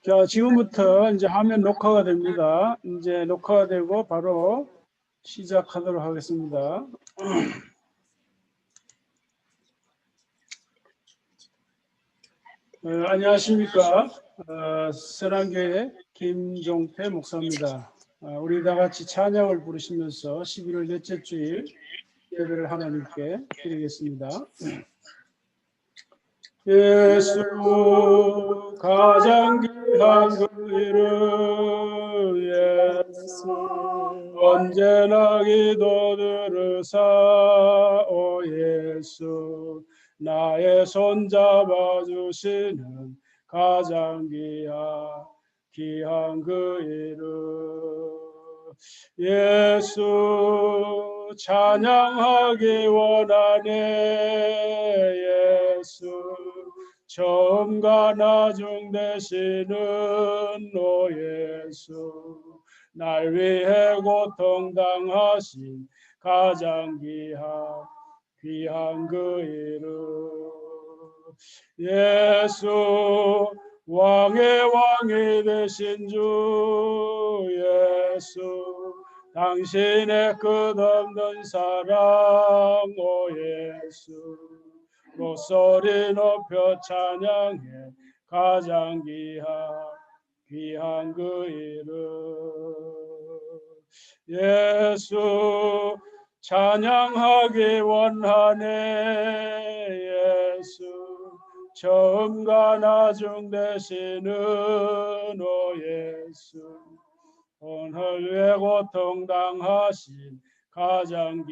자, 지금부터 이제 화면 녹화가 됩니다. 이제 녹화가 되고 바로 시작하도록 하겠습니다. 안녕하십니까. 선한교회 김종태 목사입니다. 우리 다 같이 찬양을 부르시면서 11월 넷째 주일 예배를 하나님께 드리겠습니다. 예수 가장 귀한 그 이름 예수 언제나 기도 들으사 오 예수 나의 손 잡아주시는 가장 귀한 그 이름 예수 찬양하기 원하네 예수 처음과 나중 되시는 오 예수 날 위해 고통당하신 가장 귀한 그 이름 예수 왕의 왕이 되신 주 예수 당신의 끝없는 사랑 오 예수 목소리 높여 찬양해 가장 귀한 그 이름 예수 찬양하기 원하네 예수 처음과 나중 되시는 오 예수 오늘 왜 고통당하신 가장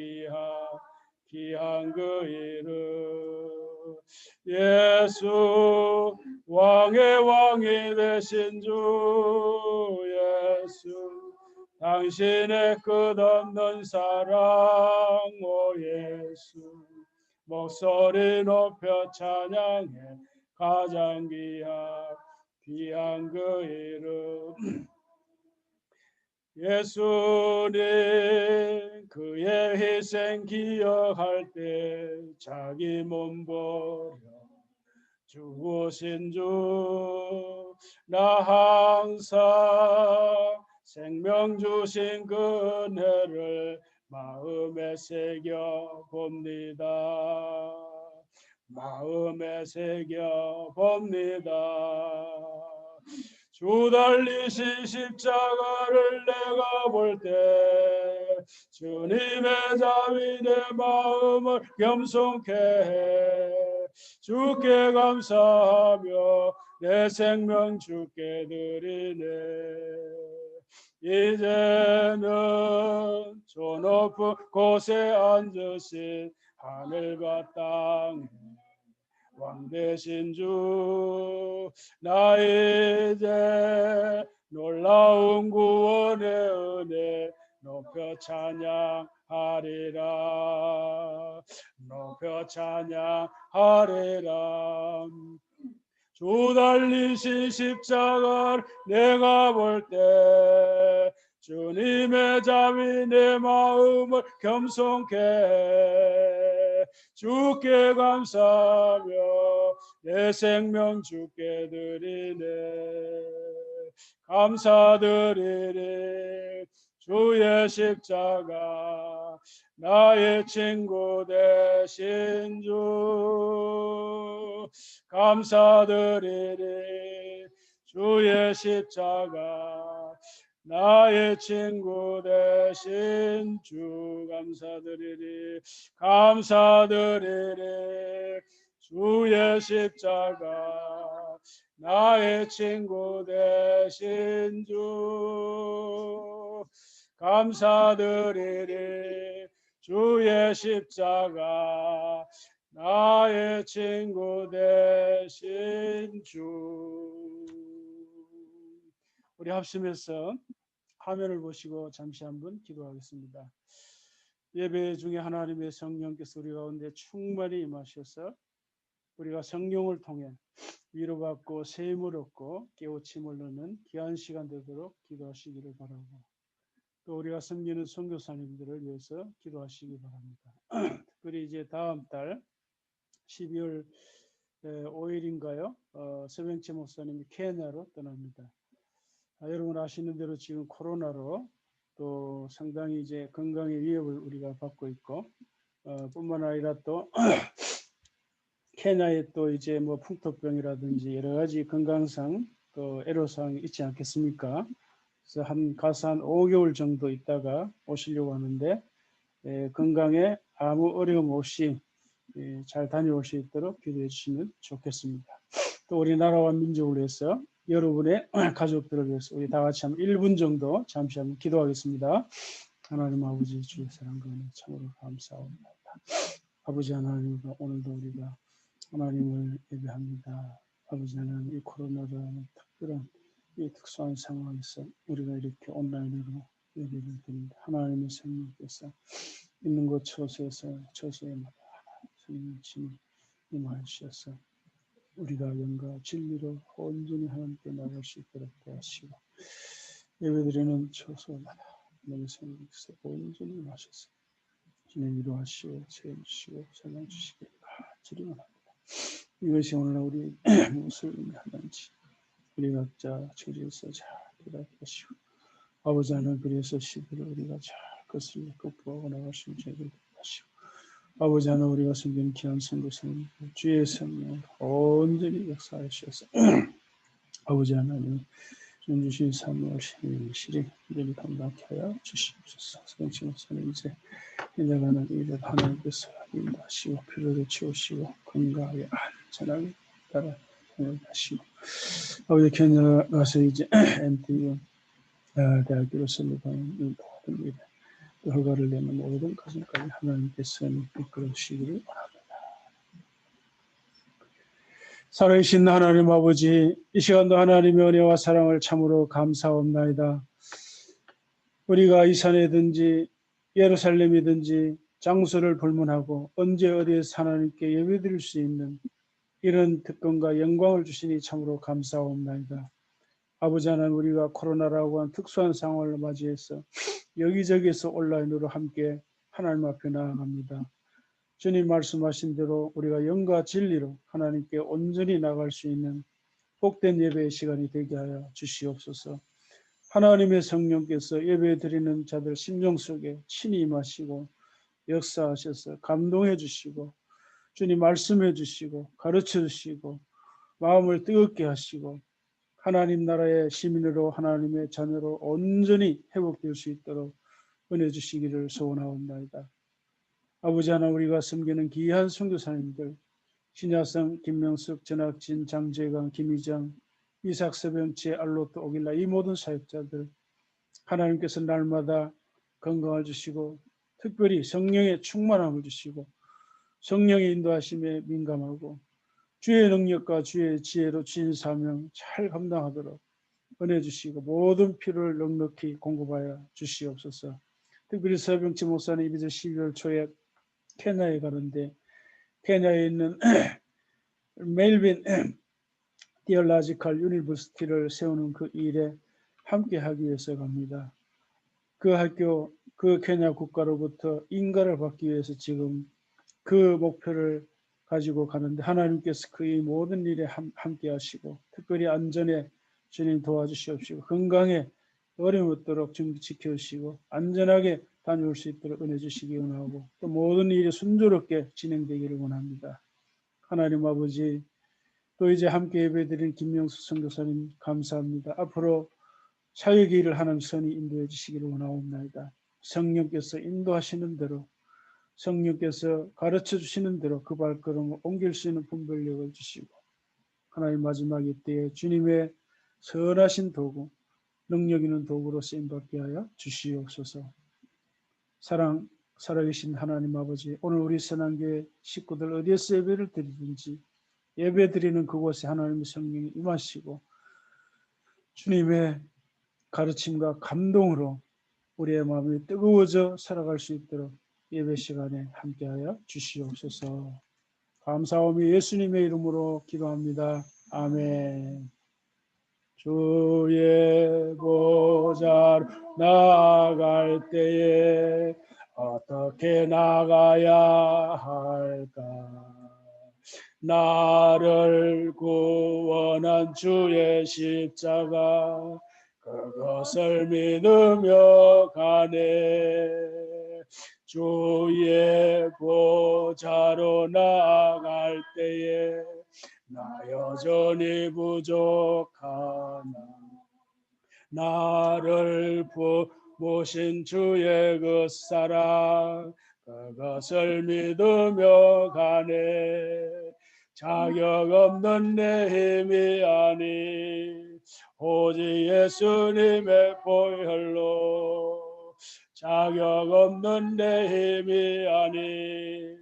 귀한 그 이름 예수 왕의 왕이 되신 주 예수 당신의 끝없는 사랑 오 예수 목소리 높여 찬양해 가장 귀한 그 이름 예수님 그의 희생 기억할 때 자기 몸 버려 죽으신 주 나 항상 생명 주신 그 은혜를 마음에 새겨 봅니다. 마음에 새겨 봅니다. 주 달리신 십자가를 내가 볼 때 주님의 자비 내 마음을 겸손케 해 주께 감사하며 내 생명 주께 드리네 이제는 저 높은 곳에 앉으신 하늘과 땅 왕 되신 주 나 이제 놀라운 구원의 은혜 높여 찬양하리라 높여 찬양하리라 주 달리신 십자가를 내가 볼 때 주님의 자비 내 마음을 겸손케 해 주께 감사하며 내 생명 주께 드리네 감사드리리 주의 십자가 나의 친구 되신 주 감사드리리 주의 십자가 나의 친구 되신 주 감사드리리 감사드리리 주의 십자가 나의 친구 되신 주 감사드리리 주의 십자가 나의 친구 되신 주 우리 합심해서 화면을 보시고 잠시 한번 기도하겠습니다. 예배 중에 하나님의 성령께서 우리 가운데 충만히 임하셔서 우리가 성령을 통해 위로받고 세임을 얻고 깨우침을 얻는 귀한 시간 되도록 기도하시기를 바라고 또 우리가 섬기는 선교사님들을 위해서 기도하시기 바랍니다. 특별히 이제 다음 달 12월 5일인가요? 서병채 목사님이 케냐로 떠납니다. 여러분 아시는 대로 지금 코로나로 또 상당히 이제 건강의 위협을 우리가 받고 있고, 뿐만 아니라 또 케냐에 또 이제 뭐 풍토병이라든지 여러 가지 건강상 또 애로사항이 있지 않겠습니까? 그래서 가서 한 5개월 정도 있다가 오시려고 하는데, 건강에 아무 어려움 없이 잘 다녀올 수 있도록 기도해 주시면 좋겠습니다. 또 우리나라와 민족을 위해서 여러분의 가족들을 위해서 우리 다 같이 한 1분 정도 잠시 한번 기도하겠습니다. 하나님 아버지 주의 사랑과 은혜 참으로 감사합니다. 아버지 하나님, 오늘도 우리가 하나님을 예배합니다. 아버지 하나님, 이 코로나라는 특별한 이 특수한 상황에서 우리가 이렇게 온라인으로 예배를 드립니다. 하나님의 성령께서 있는 곳 처소에마다 성령 친히 임하셔서 우리가 영과 진리로 온전히 하나님께 나갈 수 있도록 도와주시고, 예배드리는 처소마다 하나님의 성령께서 온전히 임하셔서 주님 위로하시고 세우시고 설명 주시길 간절히 원합니다. 이것이 오늘 우리 무엇을 의미하는지 우리 각자 처지에서 잘 깨닫으시고, 아버지 하나님, 그래서 시대를 우리가 잘 거슬려 극복하고 나갈 수 있는 죄를 하시고, 아버지 하나님, 우리가 섬기는 귀한 성도님 주의 성령 온전히 역사하셔서 아버지 하나님 주님 주신 삶을 신실히 우리를 감당케 하여 주시옵소서. 성령 목사님 이제 해나가는 일을 하나님께서 인도하시고 피로를 채우시고 건강하게 안전하게 따라 다니시고, 아버지 케냐 가서 이제 MTU 대학교로 설립하는 모든 일에 또 허가를 내는 모든 과정까지 하나님께서 이끌어 주시기를 바랍니다. 살아계신 하나님 아버지, 이 시간도 하나님의 은혜와 사랑을 참으로 감사합나이다. 우리가 이 산에든지 예루살렘이든지 장소를 불문하고 언제 어디에서 하나님께 예배드릴 수 있는 이런 특권과 영광을 주시니 참으로 감사합나이다. 아버지 하나님, 우리가 코로나라고 하는 특수한 상황을 맞이해서 여기저기에서 온라인으로 함께 하나님 앞에 나아갑니다. 주님 말씀하신 대로 우리가 영과 진리로 하나님께 온전히 나갈 수 있는 복된 예배의 시간이 되게 하여 주시옵소서. 하나님의 성령께서 예배 드리는 자들 심령 속에 친히 임하시고 역사하셔서 감동해 주시고, 주님 말씀해 주시고 가르쳐 주시고 마음을 뜨겁게 하시고 하나님 나라의 시민으로 하나님의 자녀로 온전히 회복될 수 있도록 은혜 주시기를 소원하옵나이다. 아버지 하나님, 우리가 섬기는 귀한 선교사님들 신야성, 김명숙, 전학진, 장재강, 김희정, 이삭, 서병채, 알로트, 오길라 이 모든 사역자들 하나님께서 날마다 건강을 주시고 특별히 성령의 충만함을 주시고 성령의 인도하심에 민감하고 주의 능력과 주의 지혜로 주신 사명 잘 감당하도록 은혜 주시고 모든 필요를 넉넉히 공급하여 주시옵소서. 특별히 서병치 목사님 이제 12월 초에 케냐에 가는데, 케냐에 있는 멜빈 디얼라지컬 유니버시티를 세우는 그 일에 함께하기 위해서 갑니다. 그 학교, 그 케냐 국가로부터 인가를 받기 위해서 지금 그 목표를 가지고 가는데, 하나님께서 그의 모든 일에 함께 하시고 특별히 안전에 주님 도와주시옵시고 건강에 어려움 없도록 지켜주시고 안전하게 다녀올 수 있도록 은혜 주시기 원하고, 또 모든 일이 순조롭게 진행되기를 원합니다. 하나님 아버지, 또 이제 함께 예배드린 김명수 선교사님 감사합니다. 앞으로 사역의 일을 하나님 선히 인도해 주시기를 원하옵나이다. 성령께서 인도하시는 대로, 성령께서 가르쳐 주시는 대로 그 발걸음을 옮길 수 있는 분별력을 주시고, 하나님 마지막 이때에 주님의 선하신 도구, 능력 있는 도구로 쓰임받게 하여 주시옵소서. 살아계신 하나님 아버지, 오늘 우리 선한교회 식구들 어디에서 예배를 드리든지 예배 드리는 그곳에 하나님의 성령이 임하시고 주님의 가르침과 감동으로 우리의 마음이 뜨거워져 살아갈 수 있도록 예배 시간에 함께하여 주시옵소서. 감사하며 예수님의 이름으로 기도합니다. 아멘. 주의 보좌로 나아갈 때에 어떻게 나가야 할까? 나를 구원한 주의 십자가 그것을 믿으며 가네. 주의 보좌로 나아갈 때에 나 여전히 부족하나 나를 모신 주의 그 사랑 그것을 믿으며 가네. 자격 없는 내 힘이 아니 오직 예수님의 보혈로 자격 없는 내 힘이 아니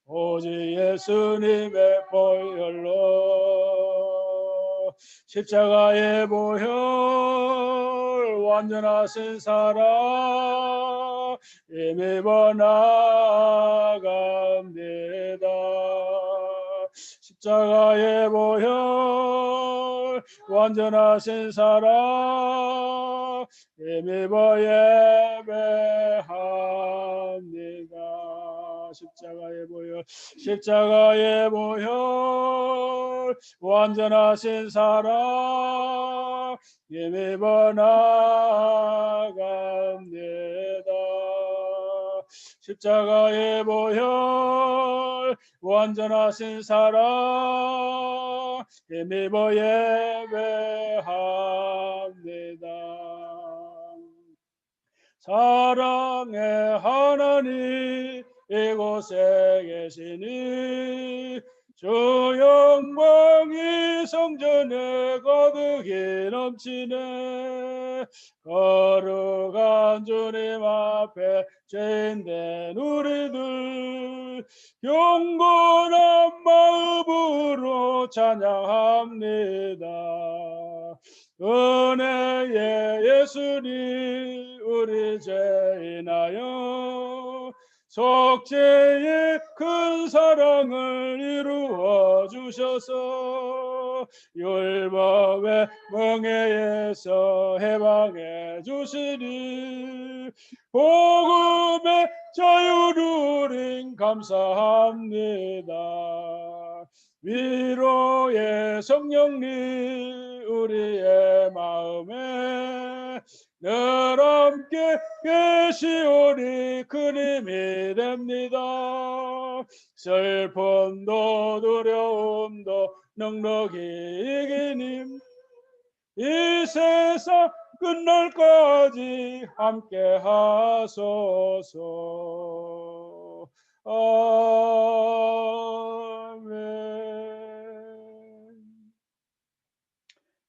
오직 예수님의 보혈로 십자가의 보혈 완전하신 사랑 힘입어 나아갑니다. 십자가의 보혈 완전하신 사랑 힘입어 예배합니다. 십자가의 보혈 십자가의 보혈 완전하신 사랑 힘입어 나아갑니다. 십자가의 보혈 완전하신 사랑 힘입어 예배합니다. 사랑의 하나님 이곳에 계시니 주 영광이 성전에 가득히 넘치네. 거룩한 주님 앞에 죄인된 우리들 경건한 마음으로 찬양합니다. 은혜의 예수님 우리 죄인하여 속죄의 큰 사랑을 이루어 주셔서 율법의 멍에에서 해방해 주시니 복음의 자유를 감사합니다. 위로의 성령님 우리의 마음에 늘 함께 계시오니 큰 힘이 됩니다. 슬픔도 두려움도 넉넉히 이기님 이 세상 끝날까지 함께 하소서. 아멘.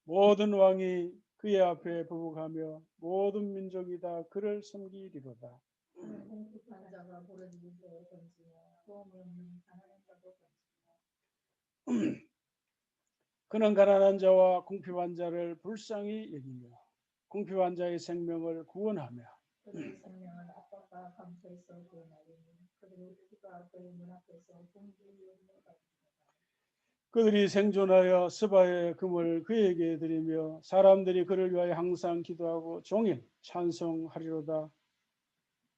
모든 왕이 그의 앞에 부복하며 모든 민족이 다 그를 섬기리로다. 그는 가난한 자와 궁핍한 자를 불쌍히 여기며 궁핍한 자의 생명을 구원하며 그들의 생명을 압박과 감초에서 구원하리니 그들의 피가 그의 문 앞에서 공기에 흘러가리로다. 그들이 생존하여 스바의 금을 그에게 드리며 사람들이 그를 위하여 항상 기도하고 종일 찬송하리로다.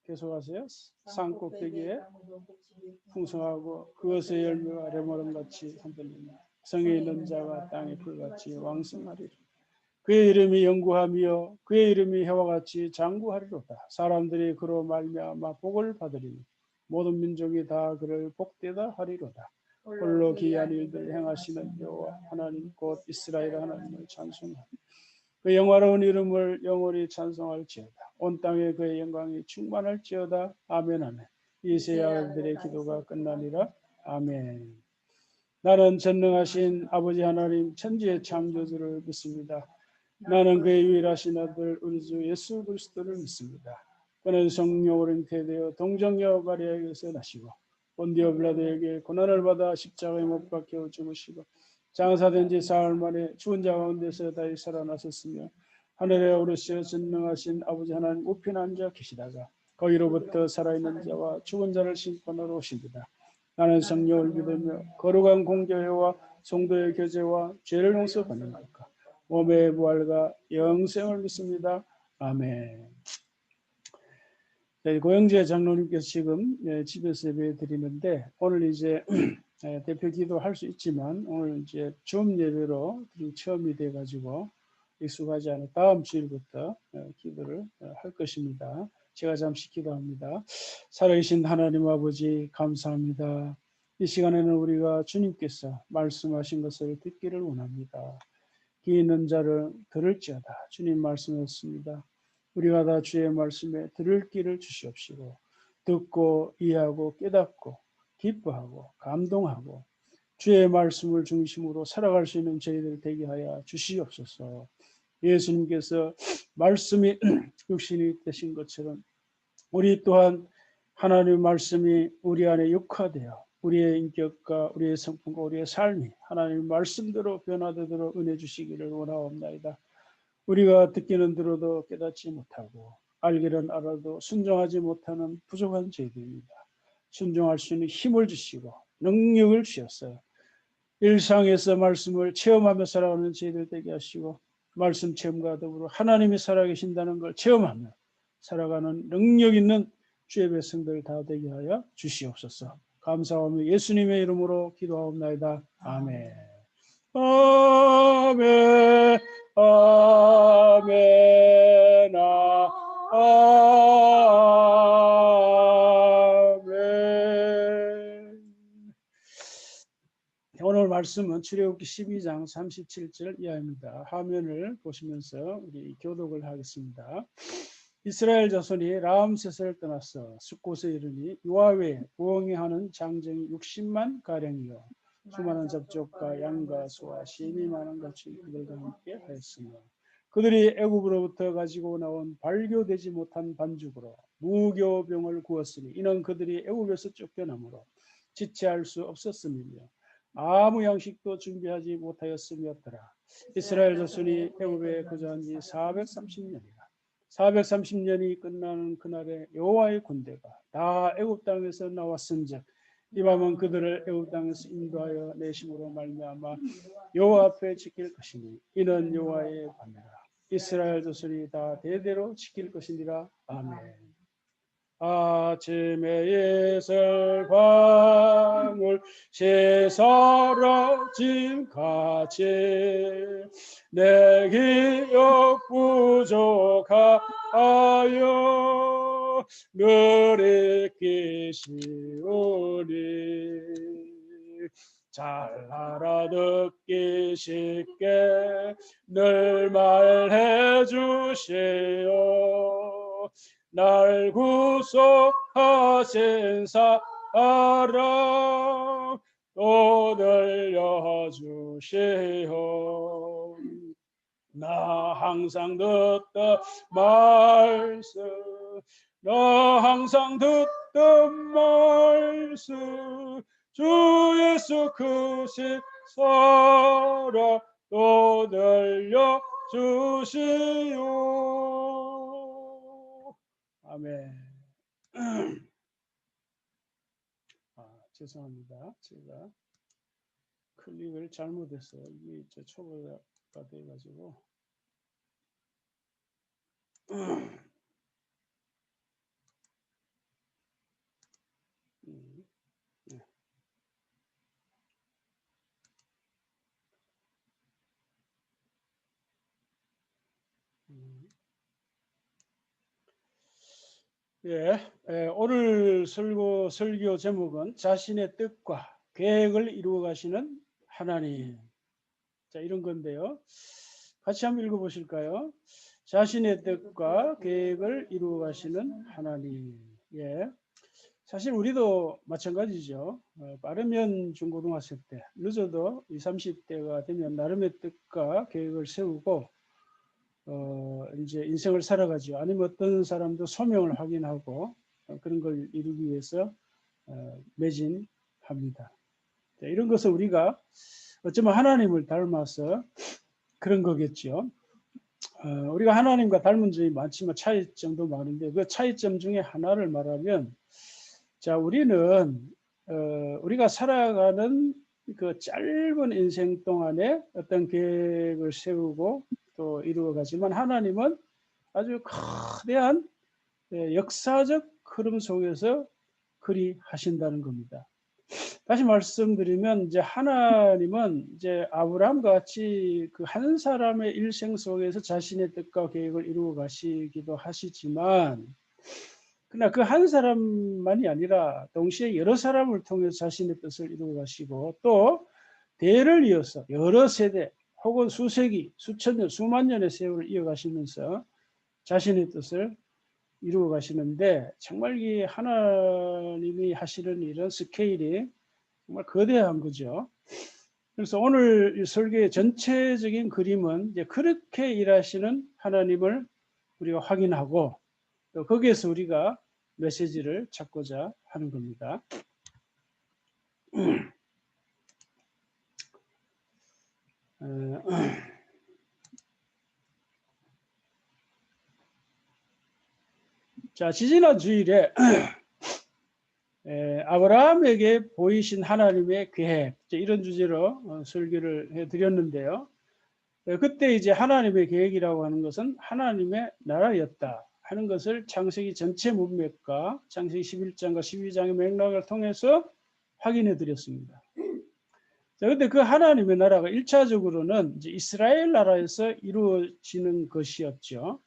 계속하세요. 산 꼭대기에 풍성하고 그것의 열매가 레모른같이 흔들리며 성에 있는 자가 땅의 풀같이 왕성하리라. 그의 이름이 영구하며 그의 이름이 해와 같이 장구하리로다. 사람들이 그로 말미암아 복을 받으리니 모든 민족이 다 그를 복되다 하리로다. 홀로 기이한 일들을 행하시는 여호와 하나님 곧 이스라엘 하나님을 찬송하라. 그 영화로운 이름을 영원히 찬송할지어다. 온 땅에 그의 영광이 충만할지어다. 아멘 아멘. 이세 아들들의 기도가 끝나니라. 아멘. 나는 전능하신 아버지 하나님 천지의 창조주를 믿습니다. 나는 그의 유일하신 아들 우리 주 예수 그리스도를 믿습니다. 그는 성령으로 잉태되어 동정녀 마리아에게서 나시고 본디오 빌라도에게 고난을 받아 십자가에 못 박혀 죽으시고 장사된 지 사흘 만에 죽은 자 가운데서 다시 살아나셨으며 하늘에 오르시어 전능하신 아버지 하나님 우편에 앉아 계시다가 거기로부터 살아있는 자와 죽은 자를 심판하러 오십니다. 나는 성령을 믿으며 거룩한 공교회와 성도의 교제와 죄를 용서받는 것과 몸의 부활과 영생을 믿습니다. 아멘. 고영재 장로님께서 지금 집에서 예배 드리는데 오늘 이제 대표 기도할 수 있지만 오늘 이제 줌 예배로 처음이 돼가지고 익숙하지 않은 다음 주일부터 기도를 할 것입니다. 제가 잠시 기도합니다. 살아계신 하나님 아버지 감사합니다. 이 시간에는 우리가 주님께서 말씀하신 것을 듣기를 원합니다. 귀 있는 자를 들을지어다. 주님 말씀했습니다. 우리가 다 주의 말씀에 들을 길을 주시옵시고 듣고 이해하고 깨닫고 기뻐하고 감동하고 주의 말씀을 중심으로 살아갈 수 있는 저희들 되게 하여 주시옵소서. 예수님께서 말씀이 육신이 되신 것처럼 우리 또한 하나님의 말씀이 우리 안에 육화되어 우리의 인격과 우리의 성품과 우리의 삶이 하나님의 말씀대로 변화되도록 은혜 주시기를 원하옵나이다. 우리가 듣기는 들어도 깨닫지 못하고 알기는 알아도 순종하지 못하는 부족한 죄들입니다. 순종할 수 있는 힘을 주시고 능력을 주셔서 일상에서 말씀을 체험하며 살아가는 저희들 되게 하시고 말씀 체험과 더불어 하나님이 살아계신다는 걸 체험하며 살아가는 능력 있는 주의 백성들 다 되게 하여 주시옵소서. 감사하며 예수님의 이름으로 기도하옵나이다. 아멘. 아멘. 아멘. 아멘. 오늘 말씀은 출애굽기 12장 37절 이하입니다. 화면을 보시면서 우리 교독을 하겠습니다. 이스라엘 자손이 라암셋을 떠나서 숫곳에 이르니 여호와의 부엉이 하는 장정이 60만 가량이요 수많은 잡족과 양과 소와 심이 많은 것이 그들과 함께 하였으며 그들이 애굽으로부터 가지고 나온 발교되지 못한 반죽으로 무교병을 구웠으니 이는 그들이 애굽에서 쫓겨나므로 지체할 수 없었음이며 아무 양식도 준비하지 못하였음이었더라. 이스라엘 자손이 애굽에 거주한 지 430년이라. 430년이 끝나는 그날에 여호와의 군대가 다 애굽 땅에서 나왔은즉 이 밤은 그들을 애굽 땅에서 인도하여 내심으로 말미암아 여호와 앞에 지킬 것이니 이는 여호와의 밤이라. 이스라엘 자손이 다 대대로 지킬 것이니라. 아멘. 아침에 예설 방울 새사라진 같이 내 기억 부족하여 늘 잊기시오니 잘 알아듣기 쉽게 늘 말해 주시오. 날 구속하신 사랑 또 들려주시오. 나 항상 듣던 말씀 나 항상 듣던 말씀 주 예수 크신 사랑 또 들려주시오. 아멘. 죄송합니다. 제가 클릭을 잘못했어요. 이게 초보가 돼가지고. 오늘 설교 제목은 자신의 뜻과 계획을 이루어 가시는 하나님. 자, 이런 건데요. 같이 한번 읽어보실까요? 자신의 뜻과 계획을 이루어 가시는 하나님. 사실 우리도 마찬가지죠. 빠르면 중고등학생 때, 늦어도 20, 30대가 되면 나름의 뜻과 계획을 세우고 이제 인생을 살아가죠. 아니면 어떤 사람도 소명을 확인하고 그런 걸 이루기 위해서 매진합니다. 이런 것을 우리가 어쩌면 하나님을 닮아서 그런 거겠죠. 우리가 하나님과 닮은 점이 많지만 차이점도 많은데 그 차이점 중에 하나를 말하면 자, 우리는 우리가 살아가는 그 짧은 인생 동안에 어떤 계획을 세우고 또 이루어가지만 하나님은 아주 거대한 역사적 흐름 속에서 그리 하신다는 겁니다. 다시 말씀드리면 이제 하나님은 이제 아브라함 같이 그 한 사람의 일생 속에서 자신의 뜻과 계획을 이루어 가시기도 하시지만, 그러나 그 한 사람만이 아니라 동시에 여러 사람을 통해서 자신의 뜻을 이루어 가시고, 또 대를 이어서 여러 세대 혹은 수세기, 수천 년, 수만 년의 세월을 이어가시면서 자신의 뜻을 이루어 가시는데, 정말 이 하나님이 하시는 일은 스케일이 정말 거대한 거죠. 그래서 오늘 이 설교의 전체적인 그림은 이제 그렇게 일하시는 하나님을 우리가 확인하고, 또 거기에서 우리가 메시지를 찾고자 하는 겁니다. 자, 지지난 주일에 아브라함에게 보이신 하나님의 계획, 이런 주제로 설교를 해드렸는데요. 그때 이제 하나님의 계획이라고 하는 것은 하나님의 나라였다 하는 것을 창세기 전체 문맥과 창세기 11장과 12장의 맥락을 통해서 확인해 드렸습니다. 자, 근데 그 하나님의 나라가 1차적으로는 이제 이스라엘 나라에서 이루어지는 것이었죠.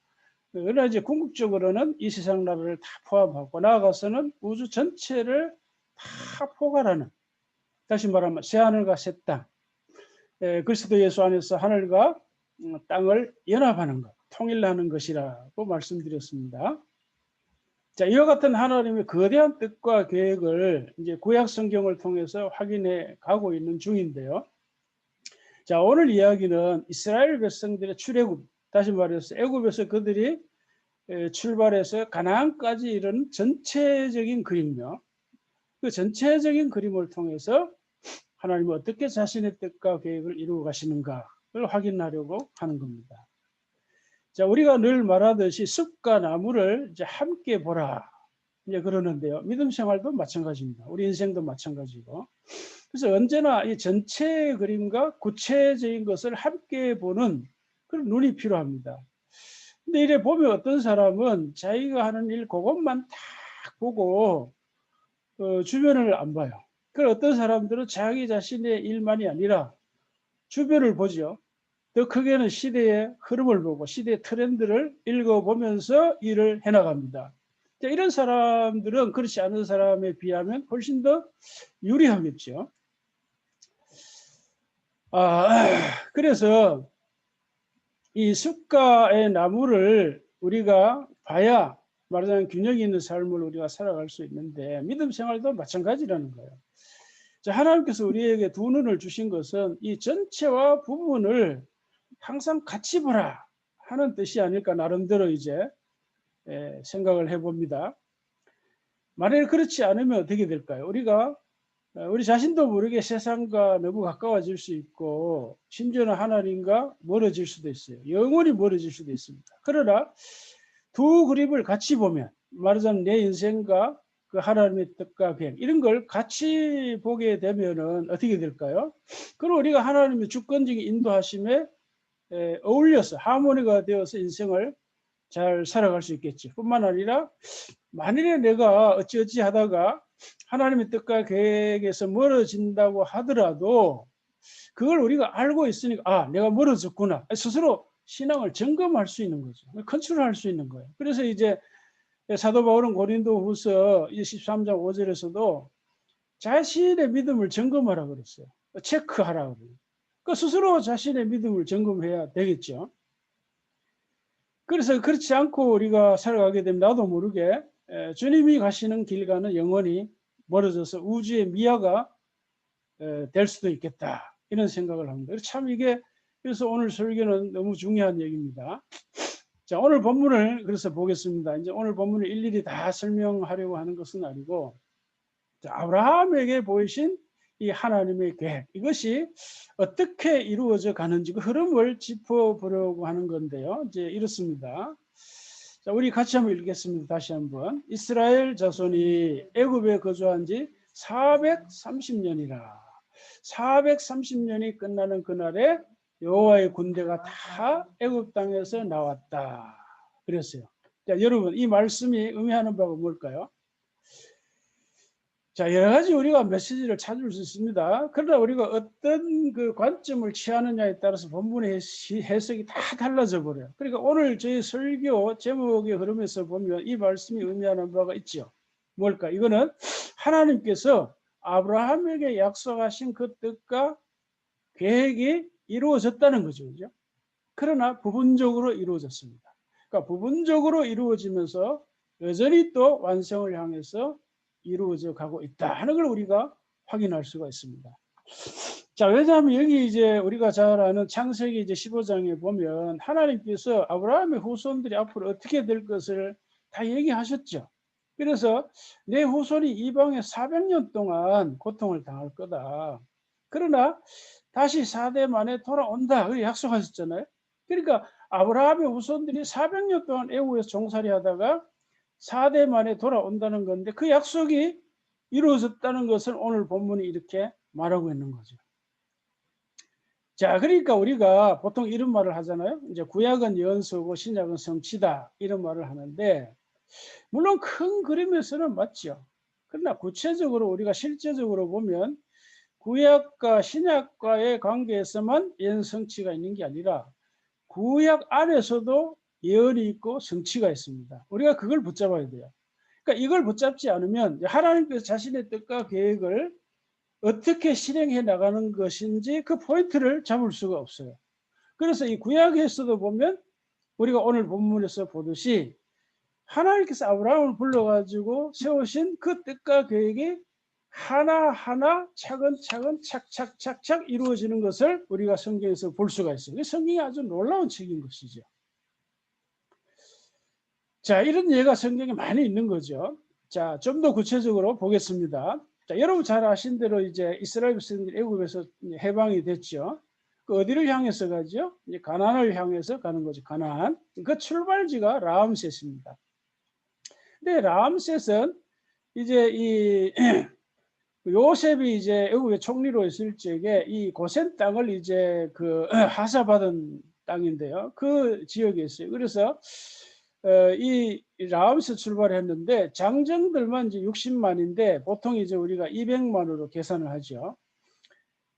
그러나 이제 궁극적으로는 이 세상 나라를 다 포함하고 나아가서는 우주 전체를 다 포괄하는, 다시 말하면 새하늘과 새 땅, 그리스도 예수 안에서 하늘과 땅을 연합하는 것, 통일하는 것이라고 말씀드렸습니다. 자, 이와 같은 하나님의 거대한 뜻과 계획을 이제 구약 성경을 통해서 확인해 가고 있는 중인데요. 자, 오늘 이야기는 이스라엘 백성들의 출애굽, 다시 말해서 애굽에서 그들이 출발해서 가나안까지 이르는 전체적인 그림이며, 그 전체적인 그림을 통해서 하나님은 어떻게 자신의 뜻과 계획을 이루어 가시는가를 확인하려고 하는 겁니다. 자, 우리가 늘 말하듯이 숲과 나무를 이제 함께 보라, 이제 그러는데요. 믿음 생활도 마찬가지입니다. 우리 인생도 마찬가지고. 그래서 언제나 이 전체 그림과 구체적인 것을 함께 보는 그런 눈이 필요합니다. 근데 이래 보면 어떤 사람은 자기가 하는 일 그것만 딱 보고 주변을 안 봐요. 그 어떤 사람들은 자기 자신의 일만이 아니라 주변을 보죠. 더 크게는 시대의 흐름을 보고 시대의 트렌드를 읽어보면서 일을 해나갑니다. 이런 사람들은 그렇지 않은 사람에 비하면 훨씬 더 유리하겠죠. 그래서 이 숲과의 나무를 우리가 봐야 말하자면 균형 있는 삶을 우리가 살아갈 수 있는데, 믿음 생활도 마찬가지라는 거예요. 자, 하나님께서 우리에게 두 눈을 주신 것은 이 전체와 부분을 항상 같이 보라 하는 뜻이 아닐까, 나름대로 이제 생각을 해봅니다. 만약에 그렇지 않으면 어떻게 될까요? 우리가 우리 자신도 모르게 세상과 너무 가까워질 수 있고, 심지어는 하나님과 멀어질 수도 있어요. 영원히 멀어질 수도 있습니다. 그러나 두 그림을 같이 보면, 말하자면 내 인생과 그 하나님의 뜻과 계획, 이런 걸 같이 보게 되면은 어떻게 될까요? 그럼 우리가 하나님의 주권적인 인도하심에 어울려서 하모니가 되어서 인생을 잘 살아갈 수 있겠지. 뿐만 아니라 만일에 내가 어찌어찌 하다가 하나님의 뜻과 계획에서 멀어진다고 하더라도 그걸 우리가 알고 있으니까 내가 멀어졌구나, 스스로 신앙을 점검할 수 있는 거죠. 컨트롤할 수 있는 거예요. 그래서 이제 사도 바울은 고린도후서 13장 5절에서도 자신의 믿음을 점검하라 그랬어요. 체크하라 그래요. 그 스스로 자신의 믿음을 점검해야 되겠죠. 그래서 그렇지 않고 우리가 살아가게 되면 나도 모르게 주님이 가시는 길과는 영원히 멀어져서 우주의 미아가 될 수도 있겠다, 이런 생각을 합니다. 참 이게, 그래서 오늘 설교는 너무 중요한 얘기입니다. 자, 오늘 본문을 그래서 보겠습니다. 이제 오늘 본문을 일일이 다 설명하려고 하는 것은 아니고, 자, 아브라함에게 보이신 이 하나님의 계획, 이것이 어떻게 이루어져 가는지 그 흐름을 짚어보려고 하는 건데요. 이제 이렇습니다. 자, 우리 같이 한번 읽겠습니다. 다시 한번. 이스라엘 자손이 애굽에 거주한 지 430년이라. 430년이 끝나는 그날에 여호와의 군대가 다 애굽 땅에서 나왔다 그랬어요. 자, 여러분, 이 말씀이 의미하는 바가 뭘까요? 자, 여러 가지 우리가 메시지를 찾을 수 있습니다. 그러나 우리가 어떤 그 관점을 취하느냐에 따라서 본문의 해석이 다 달라져 버려요. 그러니까 오늘 저희 설교 제목의 흐름에서 보면 이 말씀이 의미하는 바가 있죠. 뭘까? 이거는 하나님께서 아브라함에게 약속하신 그 뜻과 계획이 이루어졌다는 거죠. 그죠? 그러나 부분적으로 이루어졌습니다. 그러니까 부분적으로 이루어지면서 여전히 또 완성을 향해서 이루어져 가고 있다 하는 걸 우리가 확인할 수가 있습니다. 자, 왜냐하면 여기 이제 우리가 잘 아는 창세기 이제 15장에 보면 하나님께서 아브라함의 후손들이 앞으로 어떻게 될 것을 다 얘기하셨죠. 그래서 내 후손이 이방에 400년 동안 고통을 당할 거다. 그러나 다시 4대 만에 돌아온다. 그렇게 약속하셨잖아요. 그러니까 아브라함의 후손들이 400년 동안 애국에서 종살이 하다가 4대 만에 돌아온다는 건데 그 약속이 이루어졌다는 것을 오늘 본문이 이렇게 말하고 있는 거죠. 자, 그러니까 우리가 보통 이런 말을 하잖아요. 이제 구약은 연소고 신약은 성취다 이런 말을 하는데 물론 큰 그림에서는 맞죠. 그러나 구체적으로 우리가 실제적으로 보면 구약과 신약과의 관계에서만 예언성취가 있는 게 아니라 구약 안에서도 예언이 있고 성취가 있습니다. 우리가 그걸 붙잡아야 돼요. 그러니까 이걸 붙잡지 않으면 하나님께서 자신의 뜻과 계획을 어떻게 실행해 나가는 것인지 그 포인트를 잡을 수가 없어요. 그래서 이 구약에서도 보면 우리가 오늘 본문에서 보듯이 하나님께서 아브라함을 불러가지고 세우신 그 뜻과 계획이 하나하나 차근차근 착착착착 이루어지는 것을 우리가 성경에서 볼 수가 있어요. 성경이 아주 놀라운 책인 것이죠. 자, 이런 예가 성경에 많이 있는 거죠. 자, 좀 더 구체적으로 보겠습니다. 자, 여러분 잘 아신 대로 이제 이스라엘 백성들이 애굽에서 해방이 됐죠. 그 어디를 향해서 가죠? 이제 가나안을 향해서 가는 거죠. 가나안. 그 출발지가 라암셋입니다. 근데 라암셋은 이제 이 요셉이 이제 애굽의 총리로 있을 적에 이 고센 땅을 이제 그 하사받은 땅인데요. 그 지역에 있어요. 그래서 이 라암에서 출발했는데 장정들만 이제 60만인데 보통 이제 우리가 200만으로 계산을 하죠.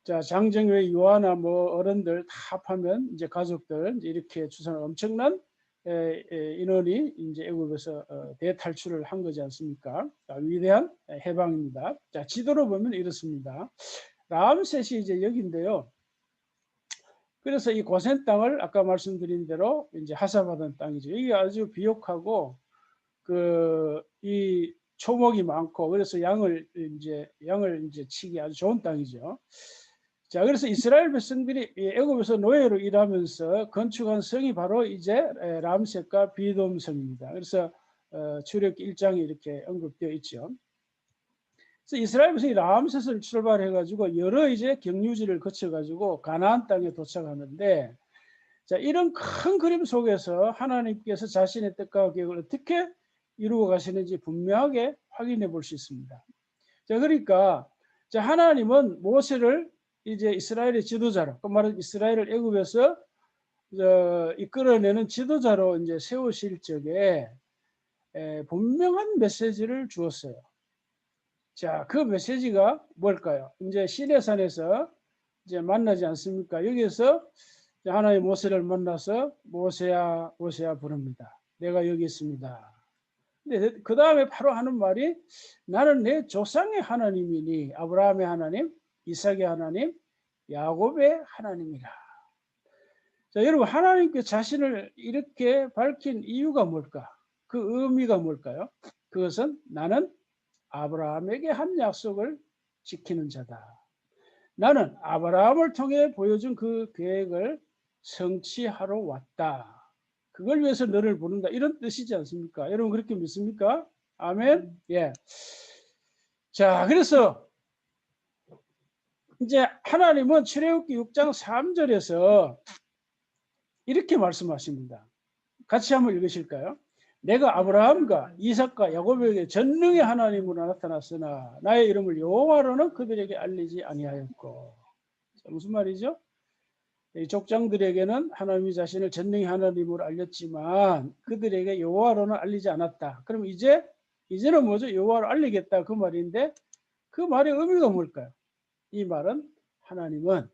자, 장정 외 유아나 뭐 어른들 다 합하면 이제 가족들 이제 이렇게 추산 엄청난 인원이 이제 애굽에서 대탈출을 한 거지 않습니까? 자, 위대한 해방입니다. 자, 지도로 보면 이렇습니다. 라암셋이 이제 여기인데요. 그래서 이 고센 땅을 아까 말씀드린 대로 이제 하사받은 땅이죠. 여기 아주 비옥하고 이 초목이 많고 그래서 양을 이제 치기 아주 좋은 땅이죠. 자, 그래서 이스라엘 백성들이 애굽에서 노예로 일하면서 건축한 성이 바로 이제 람셋과 비돔성입니다. 그래서 출애굽기 1장에 이렇게 언급되어 있죠. 그래서 이스라엘 백성이 람셋을 출발해가지고 여러 이제 경유지를 거쳐가지고 가나안 땅에 도착하는데, 자, 이런 큰 그림 속에서 하나님께서 자신의 뜻과 계획을 어떻게 이루어 가시는지 분명하게 확인해 볼 수 있습니다. 자, 그러니까 자, 하나님은 모세를 이제 이스라엘의 지도자로, 그 말은 이스라엘을 애굽에서 이끌어내는 지도자로 이제 세우실 적에 분명한 메시지를 주었어요. 자, 그 메시지가 뭘까요? 이제 시내산에서 이제 만나지 않습니까? 여기서 하나님 모세를 만나서 모세야, 모세야 부릅니다. 내가 여기 있습니다. 근데 그 다음에 바로 하는 말이 나는 내 조상의 하나님이니 아브라함의 하나님, 이삭의 하나님, 야곱의 하나님이라. 자, 여러분 하나님께 자신을 이렇게 밝힌 이유가 뭘까? 그 의미가 뭘까요? 그것은 나는 아브라함에게 한 약속을 지키는 자다. 나는 아브라함을 통해 보여준 그 계획을 성취하러 왔다. 그걸 위해서 너를 부른다. 이런 뜻이지 않습니까? 여러분 그렇게 믿습니까? 아멘. 예. 자, 그래서 이제 하나님은 출애굽기 6장 3절에서 이렇게 말씀하십니다. 같이 한번 읽으실까요? 내가 아브라함과 이삭과 야곱에게 전능의 하나님으로 나타났으나 나의 이름을 여호와로는 그들에게 알리지 아니하였고. 자, 무슨 말이죠? 이 족장들에게는 하나님이 자신을 전능의 하나님으로 알렸지만 그들에게 여호와로는 알리지 않았다. 그럼 이제는 뭐죠? 여호와로 알리겠다 그 말인데 그 말의 의미가 뭘까요? 이 말은 하나님은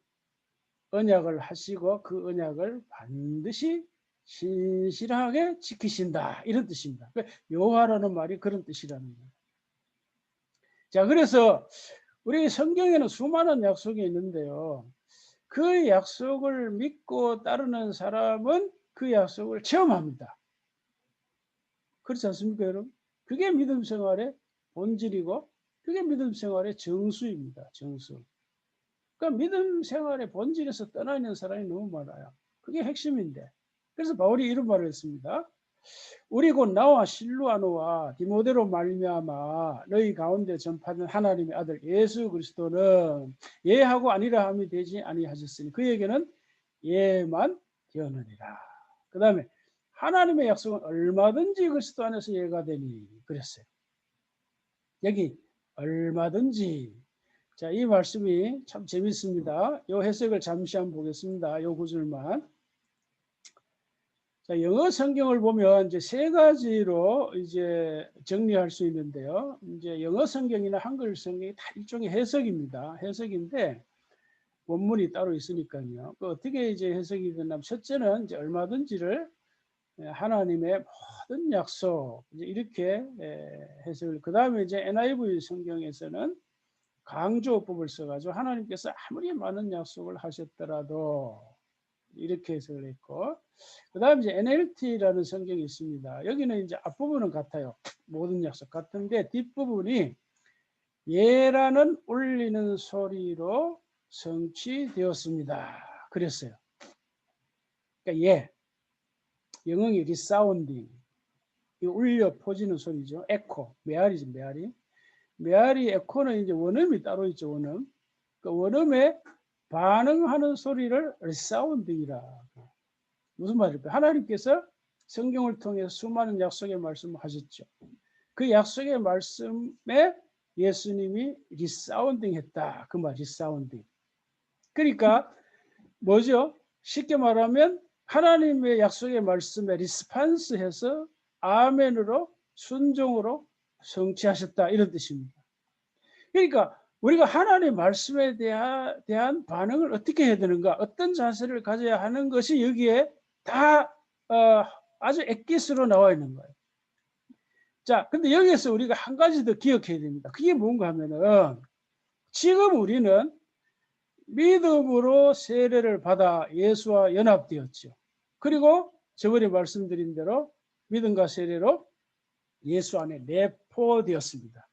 언약을 하시고 그 언약을 반드시 신실하게 지키신다, 이런 뜻입니다. 요하라는 말이 그런 뜻이라는 거예요. 자, 그래서 우리 성경에는 수많은 약속이 있는데요, 그 약속을 믿고 따르는 사람은 그 약속을 체험합니다. 그렇지 않습니까, 여러분? 그게 믿음 생활의 본질이고 그게 믿음 생활의 정수입니다. 정수. 그러니까 믿음 생활의 본질에서 떠나 있는 사람이 너무 많아요. 그게 핵심인데. 그래서 바울이 이런 말을 했습니다. 우리 곧 나와 실루아노와 디모데로 말미암아 너희 가운데 전파된 하나님의 아들 예수 그리스도는 예하고 아니라 함이 되지 아니하셨으니 그에게는 예만 되었느니라. 그 다음에 하나님의 약속은 얼마든지 그리스도 안에서 예가 되니 그랬어요. 여기 얼마든지. 자, 이 말씀이 참 재밌습니다. 이 해석을 잠시 한번 보겠습니다. 이 구절만. 자, 영어 성경을 보면 이제 세 가지로 이제 정리할 수 있는데요. 이제 영어 성경이나 한글 성경이 다 일종의 해석입니다. 해석인데 원문이 따로 있으니까요. 그 어떻게 이제 해석이 되냐면 첫째는 이제 얼마든지를 하나님의 모든 약속 이렇게 해석을. 그 다음에 이제 NIV 성경에서는 강조법을 써가지고 하나님께서 아무리 많은 약속을 하셨더라도 이렇게 해석을 했고, 그 다음에 이제 NLT라는 성경이 있습니다. 여기는 이제 앞부분은 같아요. 모든 약속 같은데 뒷부분이 예라는 울리는 소리로 성취되었습니다. 그랬어요. 그러니까 예, 영어이 리사운딩, 울려 퍼지는 소리죠. 에코, 메아리죠, 메아리. 메아리 에코는 이제 원음이 따로 있죠, 원음. 그 원음에 반응하는 소리를 리사운딩이라. 무슨 말일까요? 하나님께서 성경을 통해서 수많은 약속의 말씀을 하셨죠. 그 약속의 말씀에 예수님이 리사운딩 했다. 그 말, 리사운딩. 그러니까 뭐죠? 쉽게 말하면 하나님의 약속의 말씀에 리스판스해서 아멘으로 순종으로 성취하셨다, 이런 뜻입니다. 그러니까 우리가 하나님의 말씀에 대한 반응을 어떻게 해야 되는가, 어떤 자세를 가져야 하는 것이 여기에 다 아주 엑기스로 나와 있는 거예요. 자, 근데 여기에서 우리가 한 가지 더 기억해야 됩니다. 그게 뭔가 하면은 지금 우리는 믿음으로 세례를 받아 예수와 연합되었죠. 그리고 저번에 말씀드린 대로 믿음과 세례로 예수 안에 내포되었습니다.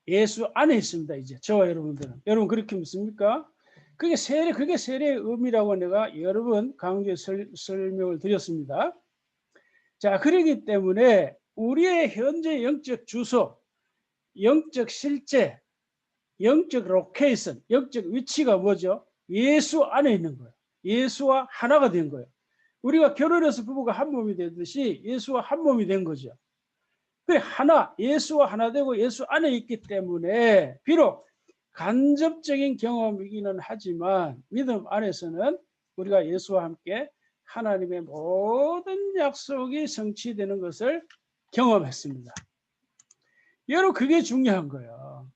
예수 안에 있습니다. 이제 저와 여러분들은. 여러분 그렇게 믿습니까? 그게 세례의 의미라고 내가 여러 번 강조해 설명을 드렸습니다. 자, 그렇기 때문에 우리의 현재 영적 주소, 영적 실제, 영적 로케이션, 영적 위치가 뭐죠? 예수 안에 있는 거예요. 예수와 하나가 된 거예요. 우리가 결혼해서 부부가 한 몸이 되듯이 예수와 한 몸이 된 거죠. 그래, 하나, 예수와 하나 되고 예수 안에 있기 때문에 비록 간접적인 경험이기는 하지만 믿음 안에서는 우리가 예수와 함께 하나님의 모든 약속이 성취되는 것을 경험했습니다. 여러분 그게 중요한 거예요.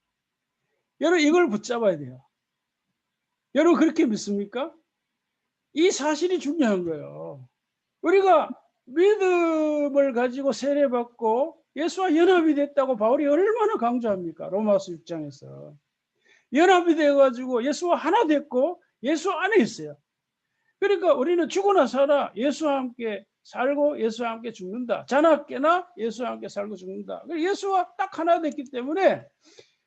여러분 이걸 붙잡아야 돼요. 여러분 그렇게 믿습니까? 이 사실이 중요한 거예요. 우리가 믿음을 가지고 세례받고 예수와 연합이 됐다고 바울이 얼마나 강조합니까? 로마서 6장에서. 연합이 돼가지고 예수와 하나 됐고 예수 안에 있어요. 그러니까 우리는 죽으나 살아 예수와 함께 살고 예수와 함께 죽는다. 자나 깨나 예수와 함께 살고 죽는다. 예수와 딱 하나 됐기 때문에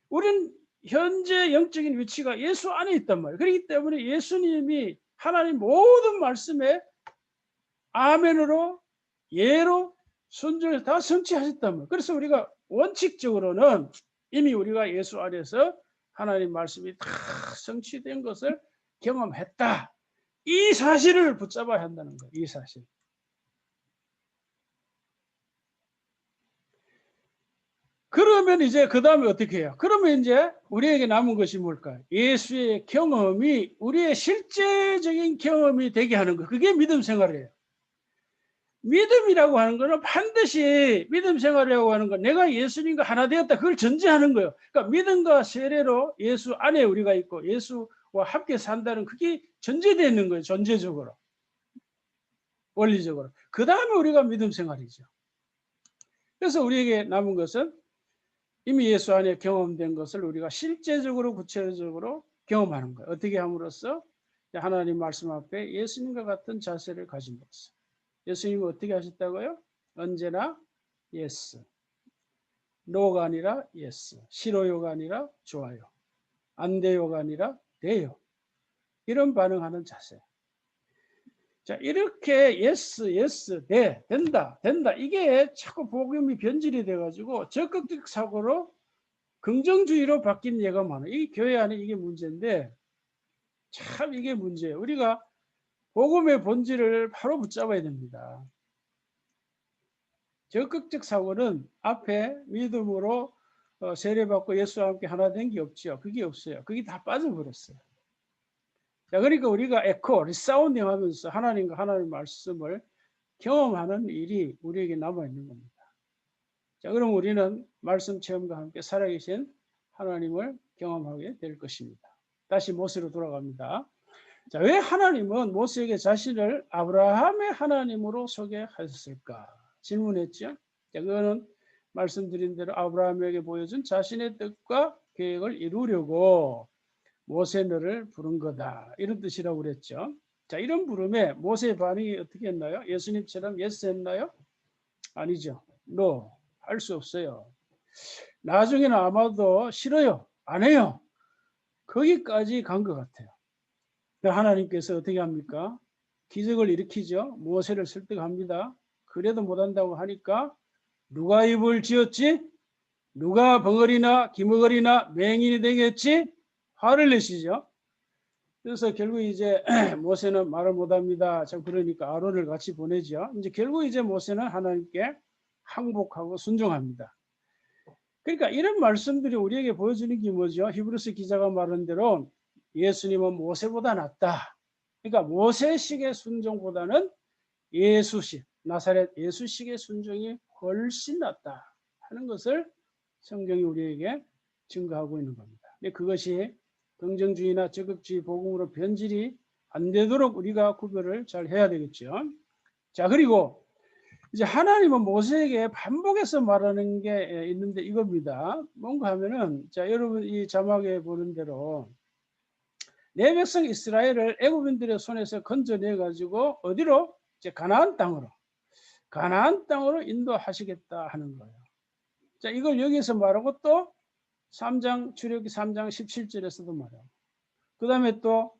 우리는 현재 영적인 위치가 예수 안에 있단 말이에요. 그렇기 때문에 예수님이 하나님 모든 말씀에 아멘으로 예로 순종을 다 성취하셨단 말이에요. 그래서 우리가 원칙적으로는 이미 우리가 예수 안에서 하나님 말씀이 다 성취된 것을 경험했다. 이 사실을 붙잡아야 한다는 거예요. 이 사실. 그러면 이제 그 다음에 어떻게 해요? 그러면 이제 우리에게 남은 것이 뭘까요? 예수의 경험이 우리의 실제적인 경험이 되게 하는 거. 그게 믿음 생활이에요. 믿음이라고 하는 거는 반드시 믿음 생활이라고 하는 건 내가 예수님과 하나 되었다. 그걸 전제하는 거예요. 그러니까 믿음과 세례로 예수 안에 우리가 있고 예수와 함께 산다는 그게 전제되어 있는 거예요. 전제적으로. 원리적으로. 그 다음에 우리가 믿음 생활이죠. 그래서 우리에게 남은 것은 이미 예수 안에 경험된 것을 우리가 실제적으로 구체적으로 경험하는 거예요. 어떻게 함으로써 하나님 말씀 앞에 예수님과 같은 자세를 가짐으로써. 예수님은 어떻게 하셨다고요? 언제나 예스. 노가 아니라 예스. 싫어요가 아니라 좋아요. 안 돼요가 아니라 돼요. 이런 반응하는 자세. 자, 이렇게 예스, 된다. 이게 자꾸 복음이 변질이 돼가지고 적극적 사고로 긍정주의로 바뀐 예가 많아요. 이 교회 안에 이게 문제인데 참 이게 문제예요. 우리가 복음의 본질을 바로 붙잡아야 됩니다. 적극적 사고는 앞에 믿음으로 세례받고 예수와 함께 하나 된 게 없죠. 그게 없어요. 그게 다 빠져버렸어요. 자, 그러니까 우리가 리사운딩 하면서 하나님과 하나님의 말씀을 경험하는 일이 우리에게 남아있는 겁니다. 자, 그럼 우리는 말씀 체험과 함께 살아계신 하나님을 경험하게 될 것입니다. 다시 모세로 돌아갑니다. 자, 왜 하나님은 모세에게 자신을 아브라함의 하나님으로 소개하셨을까? 질문했죠. 자, 그거는 말씀드린 대로 아브라함에게 보여준 자신의 뜻과 계획을 이루려고 모세 너를 부른 거다. 이런 뜻이라고 그랬죠. 자, 이런 부름에 모세의 반응이 어떻게 했나요? 예수님처럼 예스 했나요? 아니죠. No. 할 수 없어요. 나중에는 아마도 싫어요. 안 해요. 거기까지 간 것 같아요. 하나님께서 어떻게 합니까? 기적을 일으키죠. 모세를 설득합니다. 그래도 못한다고 하니까 누가 입을 지었지? 누가 벙어리나 기머거리나 맹인이 되겠지? 화를 내시죠. 그래서 결국 이제 모세는 말을 못합니다. 참 그러니까 아론을 같이 보내죠. 이제 결국 이제 모세는 하나님께 항복하고 순종합니다. 그러니까 이런 말씀들이 우리에게 보여주는 게 뭐죠? 히브리서 기자가 말한 대로 예수님은 모세보다 낫다. 그러니까 모세식의 순종보다는 예수식, 나사렛 예수식의 순종이 훨씬 낫다 하는 것을 성경이 우리에게 증거하고 있는 겁니다. 그것이 긍정주의나 적극주의 복음으로 변질이 안 되도록 우리가 구별을 잘 해야 되겠죠. 자, 그리고 이제 하나님은 모세에게 반복해서 말하는 게 있는데 이겁니다. 뭔가 하면은, 자, 여러분 이 자막에 보는 대로 내 백성 이스라엘을 애굽인들의 손에서 건져내 가지고 어디로? 이제 가나안 땅으로 인도하시겠다 하는 거예요. 자, 이걸 여기서 말하고 또 3장 출애굽기 3장 17절에서도 말하고 그 다음에 또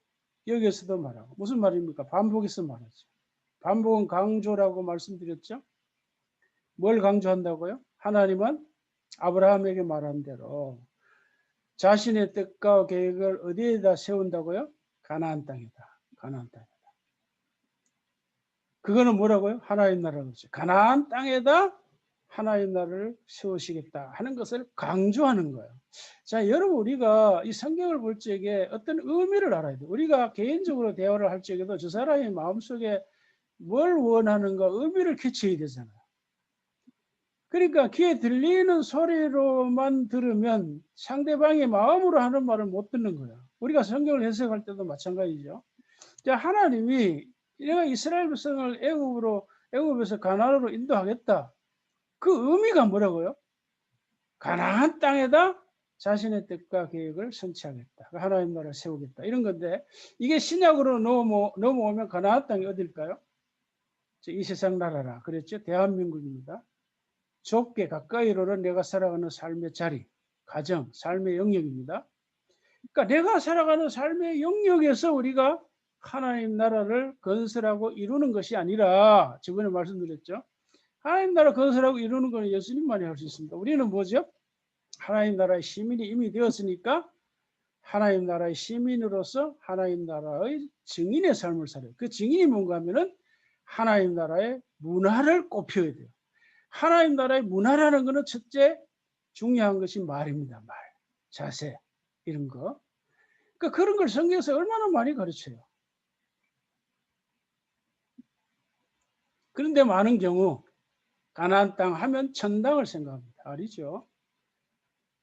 여기에서도 말하고 무슨 말입니까? 반복해서 말하죠. 반복은 강조라고 말씀드렸죠. 뭘 강조한다고요? 하나님은 아브라함에게 말한 대로 자신의 뜻과 계획을 어디에다 세운다고요? 가나안 땅이다. 가나안 땅이다. 그거는 뭐라고요? 하나님 나라라고 그러죠. 가나안 땅에다 하나님 나라를 세우시겠다 하는 것을 강조하는 거예요. 자, 여러분 우리가 이 성경을 볼 적에 어떤 의미를 알아야 돼요. 우리가 개인적으로 대화를 할 적에도 저 사람의 마음속에 뭘 원하는가 의미를 캐치해야 되잖아요. 그러니까 귀에 들리는 소리로만 들으면 상대방의 마음으로 하는 말을 못 듣는 거예요. 우리가 성경을 해석할 때도 마찬가지죠. 자, 하나님이 내가 이스라엘 백성을 애굽에서 가나안으로 인도하겠다. 그 의미가 뭐라고요? 가나안 땅에다 자신의 뜻과 계획을 성취하겠다. 하나님 나라를 세우겠다. 이런 건데 이게 신약으로 넘어오면 가나안 땅이 어딜까요? 이 세상 나라라 그랬죠. 대한민국입니다. 좁게 가까이로는 내가 살아가는 삶의 자리, 가정, 삶의 영역입니다. 그러니까 내가 살아가는 삶의 영역에서 우리가 하나님 나라를 건설하고 이루는 것이 아니라 저번에 말씀드렸죠. 하나님 나라 건설하고 이루는 것은 예수님만이 할 수 있습니다. 우리는 뭐죠? 하나님 나라의 시민이 이미 되었으니까 하나님 나라의 시민으로서 하나님 나라의 증인의 삶을 살아요. 그 증인이 뭔가 하면은 하나님 나라의 문화를 꼽혀야 돼요. 하나님 나라의 문화라는 것은 첫째 중요한 것이 말입니다. 말, 자세 이런 거. 그러니까 그런 걸 성경에서 얼마나 많이 가르쳐요. 그런데 많은 경우 가나안 땅 하면 천당을 생각합니다. 알죠?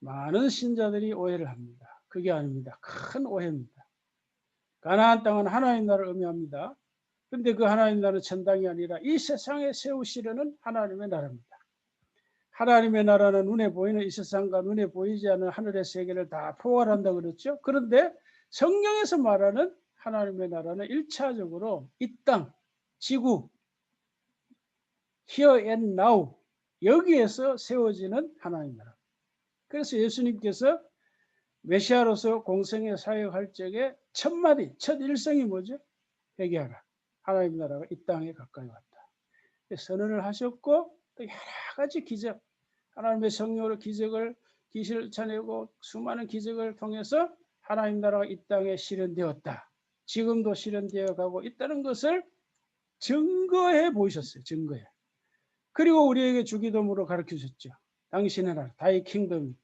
많은 신자들이 오해를 합니다. 그게 아닙니다. 큰 오해입니다. 가나안 땅은 하나님 나라를 의미합니다. 근데 그 하나님 나라는 천당이 아니라 이 세상에 세우시려는 하나님의 나라입니다. 하나님의 나라는 눈에 보이는 이 세상과 눈에 보이지 않는 하늘의 세계를 다 포괄한다 그랬죠. 그런데 성경에서 말하는 하나님의 나라는 1차적으로 이 땅, 지구, here and now 여기에서 세워지는 하나님 나라. 그래서 예수님께서 메시아로서 공생의 사역할 적에 첫 마디, 첫 일성이 뭐죠? 회개하라. 하나님 나라가 이 땅에 가까이 왔다. 선언을 하셨고 또 여러 가지 기적, 하나님의 성령으로 기적을 기실을 차내고 수많은 기적을 통해서 하나님 나라가 이 땅에 실현되었다. 지금도 실현되어 가고 있다는 것을 증거해 보이셨어요. 증거해. 그리고 우리에게 주기도문으로 가르치셨죠. 당신의 나라, 다이 킹덤이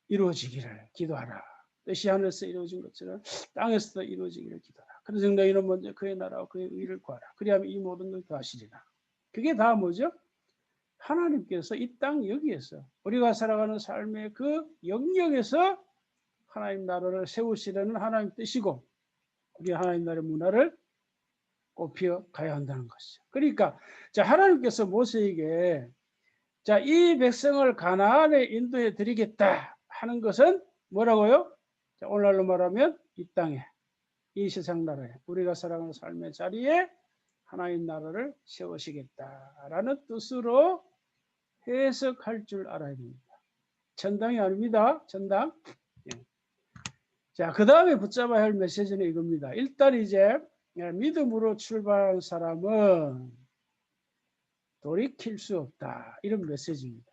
이루어지기를 기도하라. 뜻이 하늘에서 이루어진 것처럼 땅에서도 이루어지기를 기도하라. 그래서 너희는 먼저 그의 나라와 그의 의를 구하라. 그리하면 이 모든 걸 더하시리라. 그게 다 뭐죠? 하나님께서 이 땅 여기에서 우리가 살아가는 삶의 그 영역에서 하나님 나라를 세우시려는 하나님 뜻이고 우리 하나님 나라의 문화를 꽃피워 가야 한다는 것이죠. 그러니까 자 하나님께서 모세에게 자 이 백성을 가나안에 인도해 드리겠다 하는 것은 뭐라고요? 자, 오늘날로 말하면 이 땅에 이 세상 나라에 우리가 살아가는 삶의 자리에 하나님 나라를 세우시겠다라는 뜻으로 해석할 줄 알아야 됩니다. 천당이 아닙니다. 천당. 예. 자, 그 다음에 붙잡아야 할 메시지는 이겁니다. 일단 이제 믿음으로 출발한 사람은 돌이킬 수 없다. 이런 메시지입니다.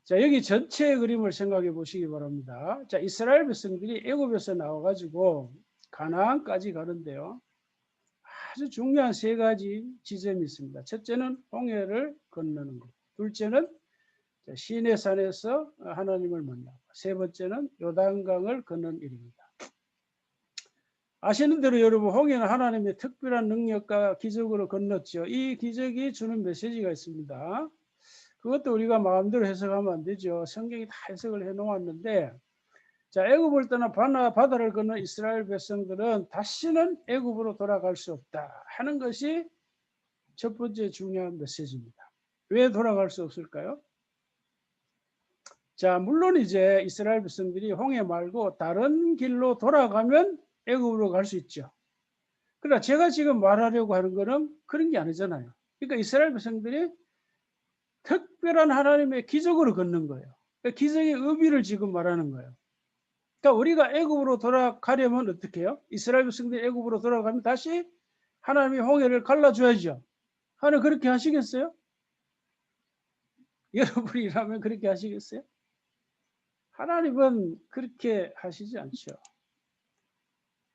자, 여기 전체 그림을 생각해 보시기 바랍니다. 자, 이스라엘 백성들이 애굽에서 나와가지고 가나안까지 가는데요. 아주 중요한 세 가지 지점이 있습니다. 첫째는 홍해를 건너는 것. 둘째는 시내산에서 하나님을 만나고 세 번째는 요단강을 건너는 일입니다. 아시는 대로 여러분 홍해는 하나님의 특별한 능력과 기적으로 건넜죠. 이 기적이 주는 메시지가 있습니다. 그것도 우리가 마음대로 해석하면 안 되죠. 성경이 다 해석을 해놓았는데 자 애굽을 떠나 바다를 건넌 이스라엘 백성들은 다시는 애굽으로 돌아갈 수 없다 하는 것이 첫 번째 중요한 메시지입니다. 왜 돌아갈 수 없을까요? 자 물론 이제 이스라엘 백성들이 홍해 말고 다른 길로 돌아가면 애굽으로 갈 수 있죠. 그러나 제가 지금 말하려고 하는 거는 그런 게 아니잖아요. 그러니까 이스라엘 백성들이 특별한 하나님의 기적으로 걷는 거예요. 그러니까 기적의 의미를 지금 말하는 거예요. 그러니까 우리가 애굽으로 돌아가려면 어떻게 해요? 이스라엘 백성들이 애굽으로 돌아가면 다시 하나님이 홍해를 갈라줘야죠. 하나님 그렇게 하시겠어요? 여러분이라면 그렇게 하시겠어요? 하나님은 그렇게 하시지 않죠.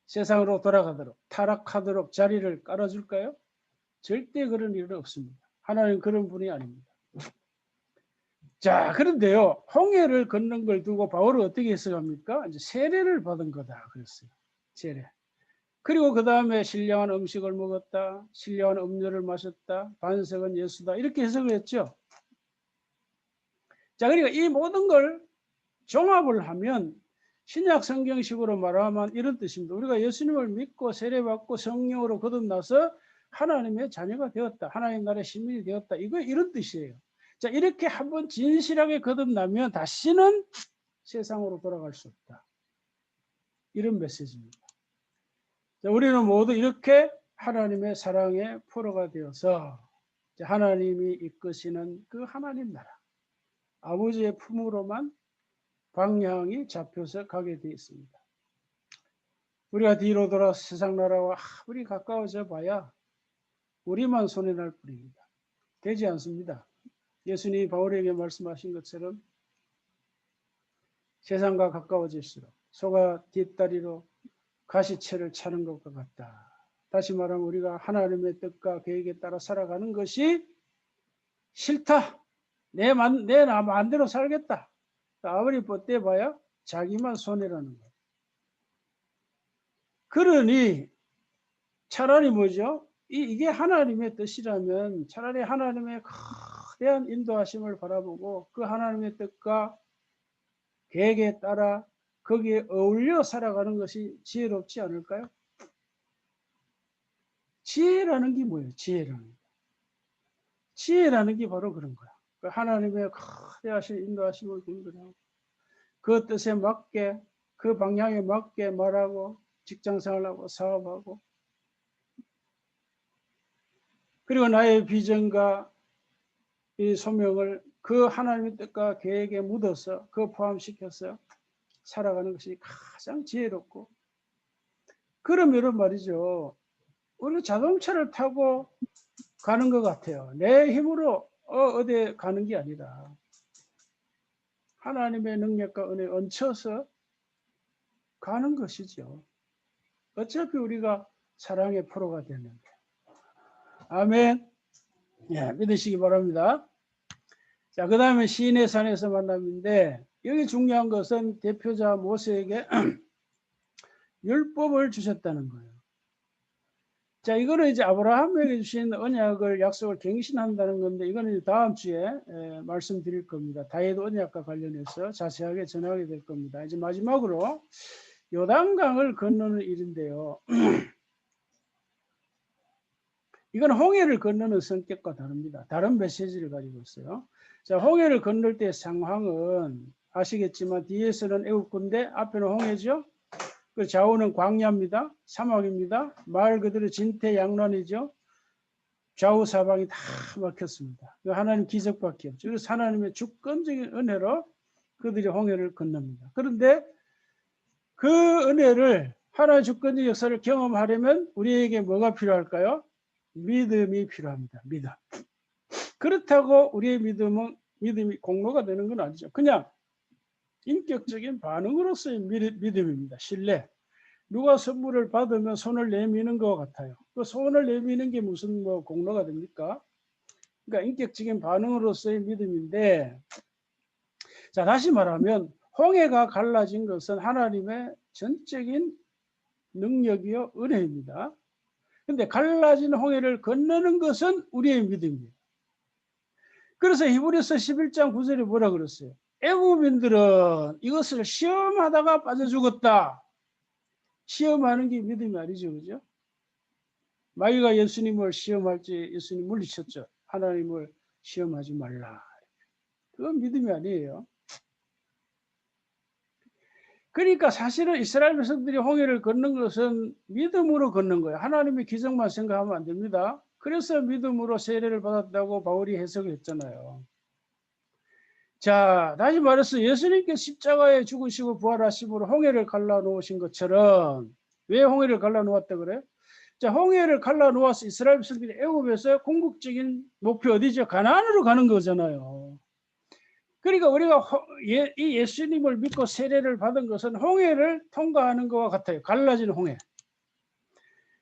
세상으로 돌아가도록 타락하도록 자리를 깔아줄까요? 절대 그런 일은 없습니다. 하나님은 그런 분이 아닙니다. 자 그런데요 홍해를 걷는 걸 두고 바울은 어떻게 해석합니까? 이제 세례를 받은 거다 그랬어요. 세례. 그리고 그 다음에 신령한 음식을 먹었다. 신령한 음료를 마셨다. 반석은 예수다. 이렇게 해석을 했죠. 자 그러니까 이 모든 걸 종합을 하면 신약 성경식으로 말하면 이런 뜻입니다. 우리가 예수님을 믿고 세례받고 성령으로 거듭나서 하나님의 자녀가 되었다. 하나님 나라의 시민이 되었다. 이거 이런 뜻이에요. 자 이렇게 한번 진실하게 거듭나면 다시는 세상으로 돌아갈 수 없다. 이런 메시지입니다. 자, 우리는 모두 이렇게 하나님의 사랑의 포로가 되어서 하나님이 이끄시는 그 하나님 나라 아버지의 품으로만 방향이 잡혀서 가게 되어 있습니다. 우리가 뒤로 돌아 세상 나라와 아무리 가까워져 봐야 우리만 손해날 뿐입니다. 되지 않습니다. 예수님이 바울에게 말씀하신 것처럼 세상과 가까워질수록 소가 뒷다리로 가시채를 차는 것과 같다. 다시 말하면 우리가 하나님의 뜻과 계획에 따라 살아가는 것이 싫다. 내 마음대로 살겠다. 아무리 뻗대봐야 자기만 손해라는 거예요. 그러니 차라리 뭐죠? 이게 하나님의 뜻이라면 차라리 하나님의 거대한 인도하심을 바라보고 그 하나님의 뜻과 계획에 따라 거기에 어울려 살아가는 것이 지혜롭지 않을까요? 지혜라는 게 뭐예요? 지혜라는 게 바로 그런 거야. 그 하나님의 거대하신 인도하심을 분별하고 그 뜻에 맞게 그 방향에 맞게 말하고 직장생활하고 사업하고 그리고 나의 비전과 이 소명을 그 하나님의 뜻과 계획에 묻어서 그 포함시켜서 살아가는 것이 가장 지혜롭고 그러면은 말이죠. 우리 자동차를 타고 가는 것 같아요. 내 힘으로 어디 가는 게 아니라 하나님의 능력과 은혜에 얹혀서 가는 것이죠. 어차피 우리가 사랑의 프로가 되는데. 아멘. 예, 믿으시기 바랍니다. 자, 그 다음에 시인의 산에서 만남인데 여기 중요한 것은 대표자 모세에게 율법을 주셨다는 거예요. 자, 이거는 이제 아브라함에게 주신 언약을 약속을 갱신한다는 건데 이거는 다음 주에 말씀드릴 겁니다. 다윗 언약과 관련해서 자세하게 전하게 될 겁니다. 이제 마지막으로 요단강을 건너는 일인데요. 이건 홍해를 건너는 성격과 다릅니다. 다른 메시지를 가지고 있어요. 자, 홍해를 건널 때 상황은 아시겠지만 뒤에서는 애국군대, 앞에는 홍해죠. 그 좌우는 광야입니다. 사막입니다. 말 그대로 진퇴양난이죠. 좌우 사방이 다 막혔습니다. 하나님 기적밖에 없죠. 그래서 하나님의 주권적인 은혜로 그들이 홍해를 건넙니다. 그런데 그 은혜를 하나의 주권적 역사를 경험하려면 우리에게 뭐가 필요할까요? 믿음이 필요합니다. 믿음. 그렇다고 우리의 믿음이 공로가 되는 건 아니죠. 그냥 인격적인 반응으로서의 믿음입니다. 신뢰. 누가 선물을 받으면 손을 내미는 것 같아요. 그 손을 내미는 게 무슨 공로가 됩니까? 그러니까 인격적인 반응으로서의 믿음인데, 자, 다시 말하면 홍해가 갈라진 것은 하나님의 전적인 능력이요 은혜입니다. 근데 갈라진 홍해를 건너는 것은 우리의 믿음입니다. 그래서 히브리서 11장 9절에 뭐라 그랬어요? 애국민들은 이것을 시험하다가 빠져 죽었다. 시험하는 게 믿음이 아니죠, 그죠? 마귀가 예수님을 시험할지 예수님 물리쳤죠. 하나님을 시험하지 말라. 그건 믿음이 아니에요. 그러니까 사실은 이스라엘 백성들이 홍해를 걷는 것은 믿음으로 걷는 거예요. 하나님의 기적만 생각하면 안 됩니다. 그래서 믿음으로 세례를 받았다고 바울이 해석을 했잖아요. 자, 다시 말해서 예수님께 십자가에 죽으시고 부활하심으로 홍해를 갈라놓으신 것처럼 왜 홍해를 갈라놓았다 그래요? 자, 홍해를 갈라놓아서 이스라엘 백성들이 애굽에서 궁극적인 목표 어디죠? 가나안으로 가는 거잖아요. 그러니까 우리가 이 예수님을 믿고 세례를 받은 것은 홍해를 통과하는 것과 같아요. 갈라진 홍해.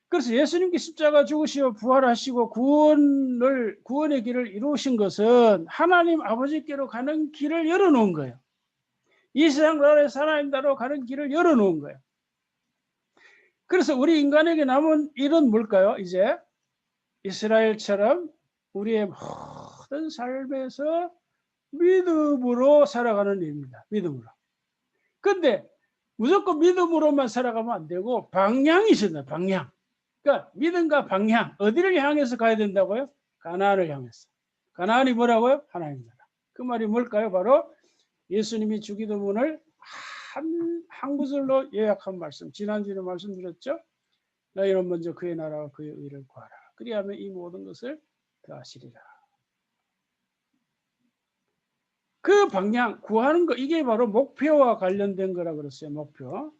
그래서 예수님께 십자가 죽으시고 부활하시고 구원의 길을 이루신 것은 하나님 아버지께로 가는 길을 열어놓은 거예요. 이 세상 나라에서 하나님 나라로 가는 길을 열어놓은 거예요. 그래서 우리 인간에게 남은 일은 뭘까요? 이제 이스라엘처럼 우리의 모든 삶에서 믿음으로 살아가는 일입니다. 믿음으로. 근데 무조건 믿음으로만 살아가면 안 되고 방향이 있습니다. 방향. 그러니까 믿음과 방향. 어디를 향해서 가야 된다고요? 가나안을 향해서. 가나안이 뭐라고요? 하나님 나라. 그 말이 뭘까요? 바로 예수님이 주기도문을 한 구절로 요약한 말씀. 지난주에 말씀드렸죠? 너희는 먼저 그의 나라와 그의 의를 구하라. 그리하면 이 모든 것을 더하시리라. 그 방향, 구하는 거, 이게 바로 목표와 관련된 거라 그랬어요. 목표.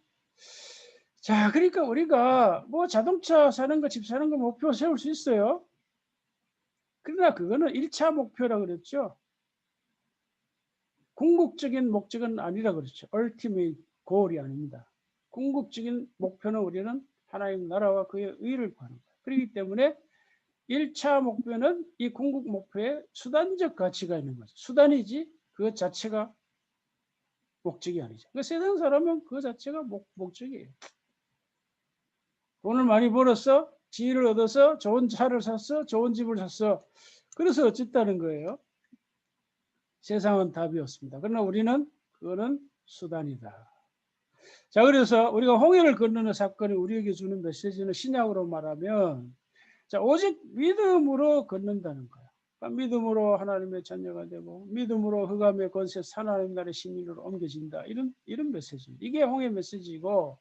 자, 그러니까 우리가 뭐 자동차 사는 거, 집 사는 거 목표 세울 수 있어요. 그러나 그거는 1차 목표라 그랬죠. 궁극적인 목적은 아니라 그렇죠. ultimate goal이 아닙니다. 궁극적인 목표는 우리는 하나님 나라와 그의 의를 구하는 거예요. 그렇기 때문에 1차 목표는 이 궁극 목표에 수단적 가치가 있는 거죠. 수단이지 그 자체가 목적이 아니죠. 그 세상 사람은 그 자체가 목적이에요. 돈을 많이 벌었어? 지위를 얻어서 좋은 차를 샀어, 좋은 집을 샀어. 그래서 어쨌다는 거예요. 세상은 답이 없습니다. 그러나 우리는 그거는 수단이다. 자, 그래서 우리가 홍해를 건너는 사건이 우리에게 주는 메시지는 신약으로 말하면 자, 오직 믿음으로 건넌다는 거야. 그러니까 믿음으로 하나님의 자녀가 되고 믿음으로 흑암의 권세 하나님 나라의 시민으로 옮겨진다. 이런 메시지. 이게 홍해 메시지고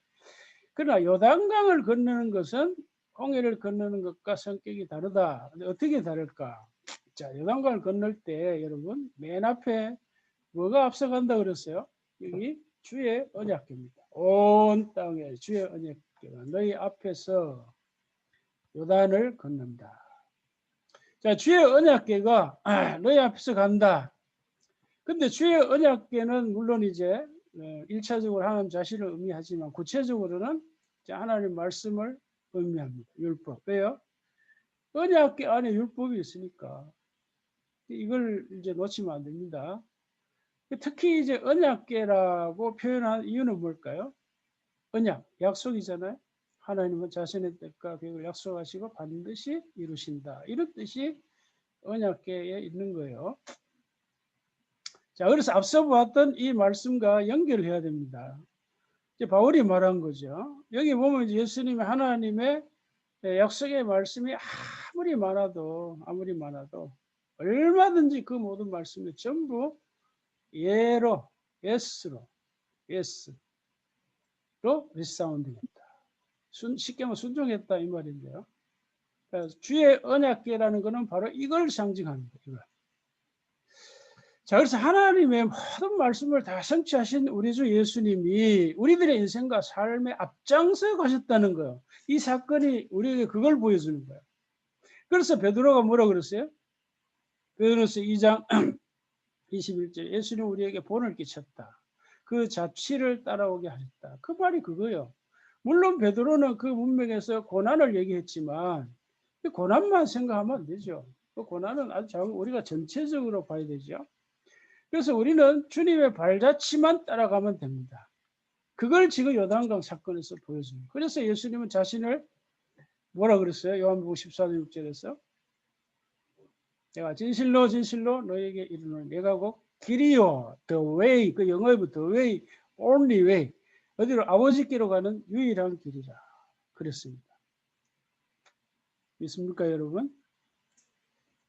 그러나 요단강을 건너는 것은 홍해를 건너는 것과 성격이 다르다. 근데 어떻게 다를까? 자, 요단강을 건널 때 여러분 맨 앞에 뭐가 앞서간다 그랬어요? 여기 주의 언약궤입니다. 온 땅에 주의 언약궤가 너희 앞에서 요단을 건넌다. 자, 주의 언약궤가 너희 앞에서 간다. 근데 주의 언약궤는 물론 이제 1차적으로 하나님 자신을 의미하지만 구체적으로는 하나님 말씀을 의미합니다. 율법. 왜요? 언약궤 안에 율법이 있으니까 이걸 이제 놓치면 안 됩니다. 특히 이제 언약궤라고 표현한 이유는 뭘까요? 언약, 약속이잖아요. 하나님은 자신의 뜻과 계획을 약속하시고 반드시 이루신다. 이런 뜻이 언약궤에 있는 거예요. 자, 그래서 앞서 보았던 이 말씀과 연결해야 됩니다. 이제 바울이 말한 거죠. 여기 보면 이제 예수님의 하나님의 약속의 말씀이 아무리 많아도 얼마든지 그 모든 말씀이 전부 예로, 예스로 리사운딩했다. 쉽게 말하면 순종했다 이 말인데요. 그래서 주의 언약궤라는 것은 바로 이걸 상징하는 거예요. 자, 그래서 하나님의 모든 말씀을 다 성취하신 우리 주 예수님이 우리들의 인생과 삶에 앞장서 가셨다는 거예요. 이 사건이 우리에게 그걸 보여주는 거예요. 그래서 베드로가 뭐라고 그랬어요? 베드로서 2장 21절 예수님 우리에게 본을 끼쳤다. 그 자취를 따라오게 하셨다. 그 말이 그거예요. 물론 베드로는 그 문맥에서 고난을 얘기했지만 그 고난만 생각하면 안 되죠. 그 고난은 아주 우리가 전체적으로 봐야 되죠. 그래서 우리는 주님의 발자취만 따라가면 됩니다. 그걸 지금 요단강 사건에서 보여줍니다. 그래서 예수님은 자신을 뭐라 그랬어요? 요한복음 14장 6절에서 내가 진실로 진실로 너에게 이르노니 내가 곧 길이요 the way 그 영어의 the way only way 어디로 아버지께로 가는 유일한 길이라 그랬습니다. 믿습니까 여러분?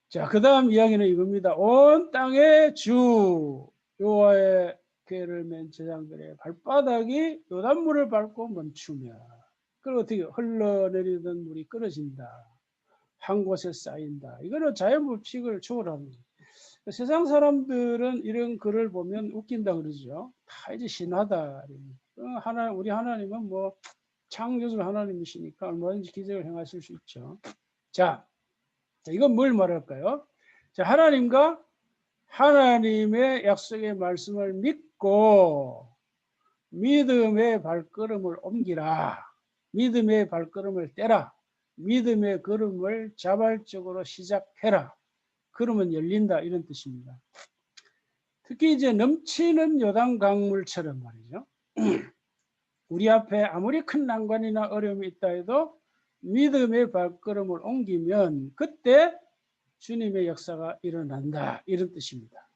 자, 그 다음 이야기는 이겁니다. 온 땅의 주 여호와의 궤를 맨 제장들의 발바닥이 요단물을 밟고 멈추며 그리고 어떻게 흘러내리던 물이 끊어진다. 한 곳에 쌓인다. 이거는 자연법칙을 초월합니다. 세상 사람들은 이런 글을 보면 웃긴다 그러죠. 다 이제 신하다. 우리 하나님은 뭐 창조주 하나님이시니까 얼마든지 기적을 행하실 수 있죠. 자, 이건 뭘 말할까요? 자, 하나님과 하나님의 약속의 말씀을 믿고 믿음의 발걸음을 옮기라. 믿음의 발걸음을 떼라. 믿음의 걸음을 자발적으로 시작해라. 그러면 열린다 이런 뜻입니다. 특히 이제 넘치는 요단 강물처럼 말이죠. 우리 앞에 아무리 큰 난관이나 어려움이 있다 해도 믿음의 발걸음을 옮기면 그때 주님의 역사가 일어난다 이런 뜻입니다.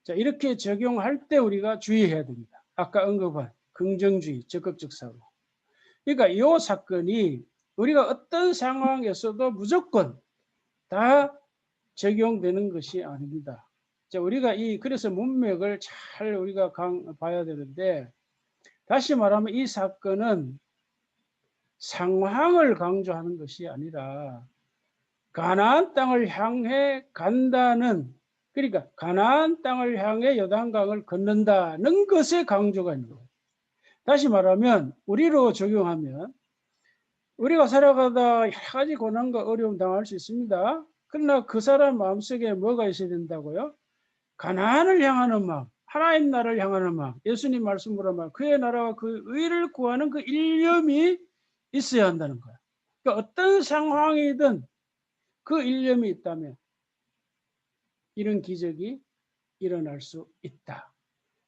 자, 이렇게 적용할 때 우리가 주의해야 됩니다. 아까 언급한 긍정주의, 적극적 사고. 그러니까 이 사건이 우리가 어떤 상황에서도 무조건 다 적용되는 것이 아닙니다. 자, 우리가 그래서 문맥을 잘 우리가 봐야 되는데 다시 말하면 이 사건은 상황을 강조하는 것이 아니라 가나안 땅을 향해 간다는 그러니까 가나안 땅을 향해 요단강을 건넌다는 것에 강조가 있는 거예요. 다시 말하면 우리로 적용하면 우리가 살아가다 여러 가지 고난과 어려움 당할 수 있습니다. 그러나 그 사람 마음속에 뭐가 있어야 된다고요? 가나안을 향하는 마음, 하나님 나라를 향하는 마음, 예수님 말씀으로 말 그의 나라와 그 의를 구하는 그 일념이 있어야 한다는 거예요. 그러니까 어떤 상황이든 그 일념이 있다면 이런 기적이 일어날 수 있다.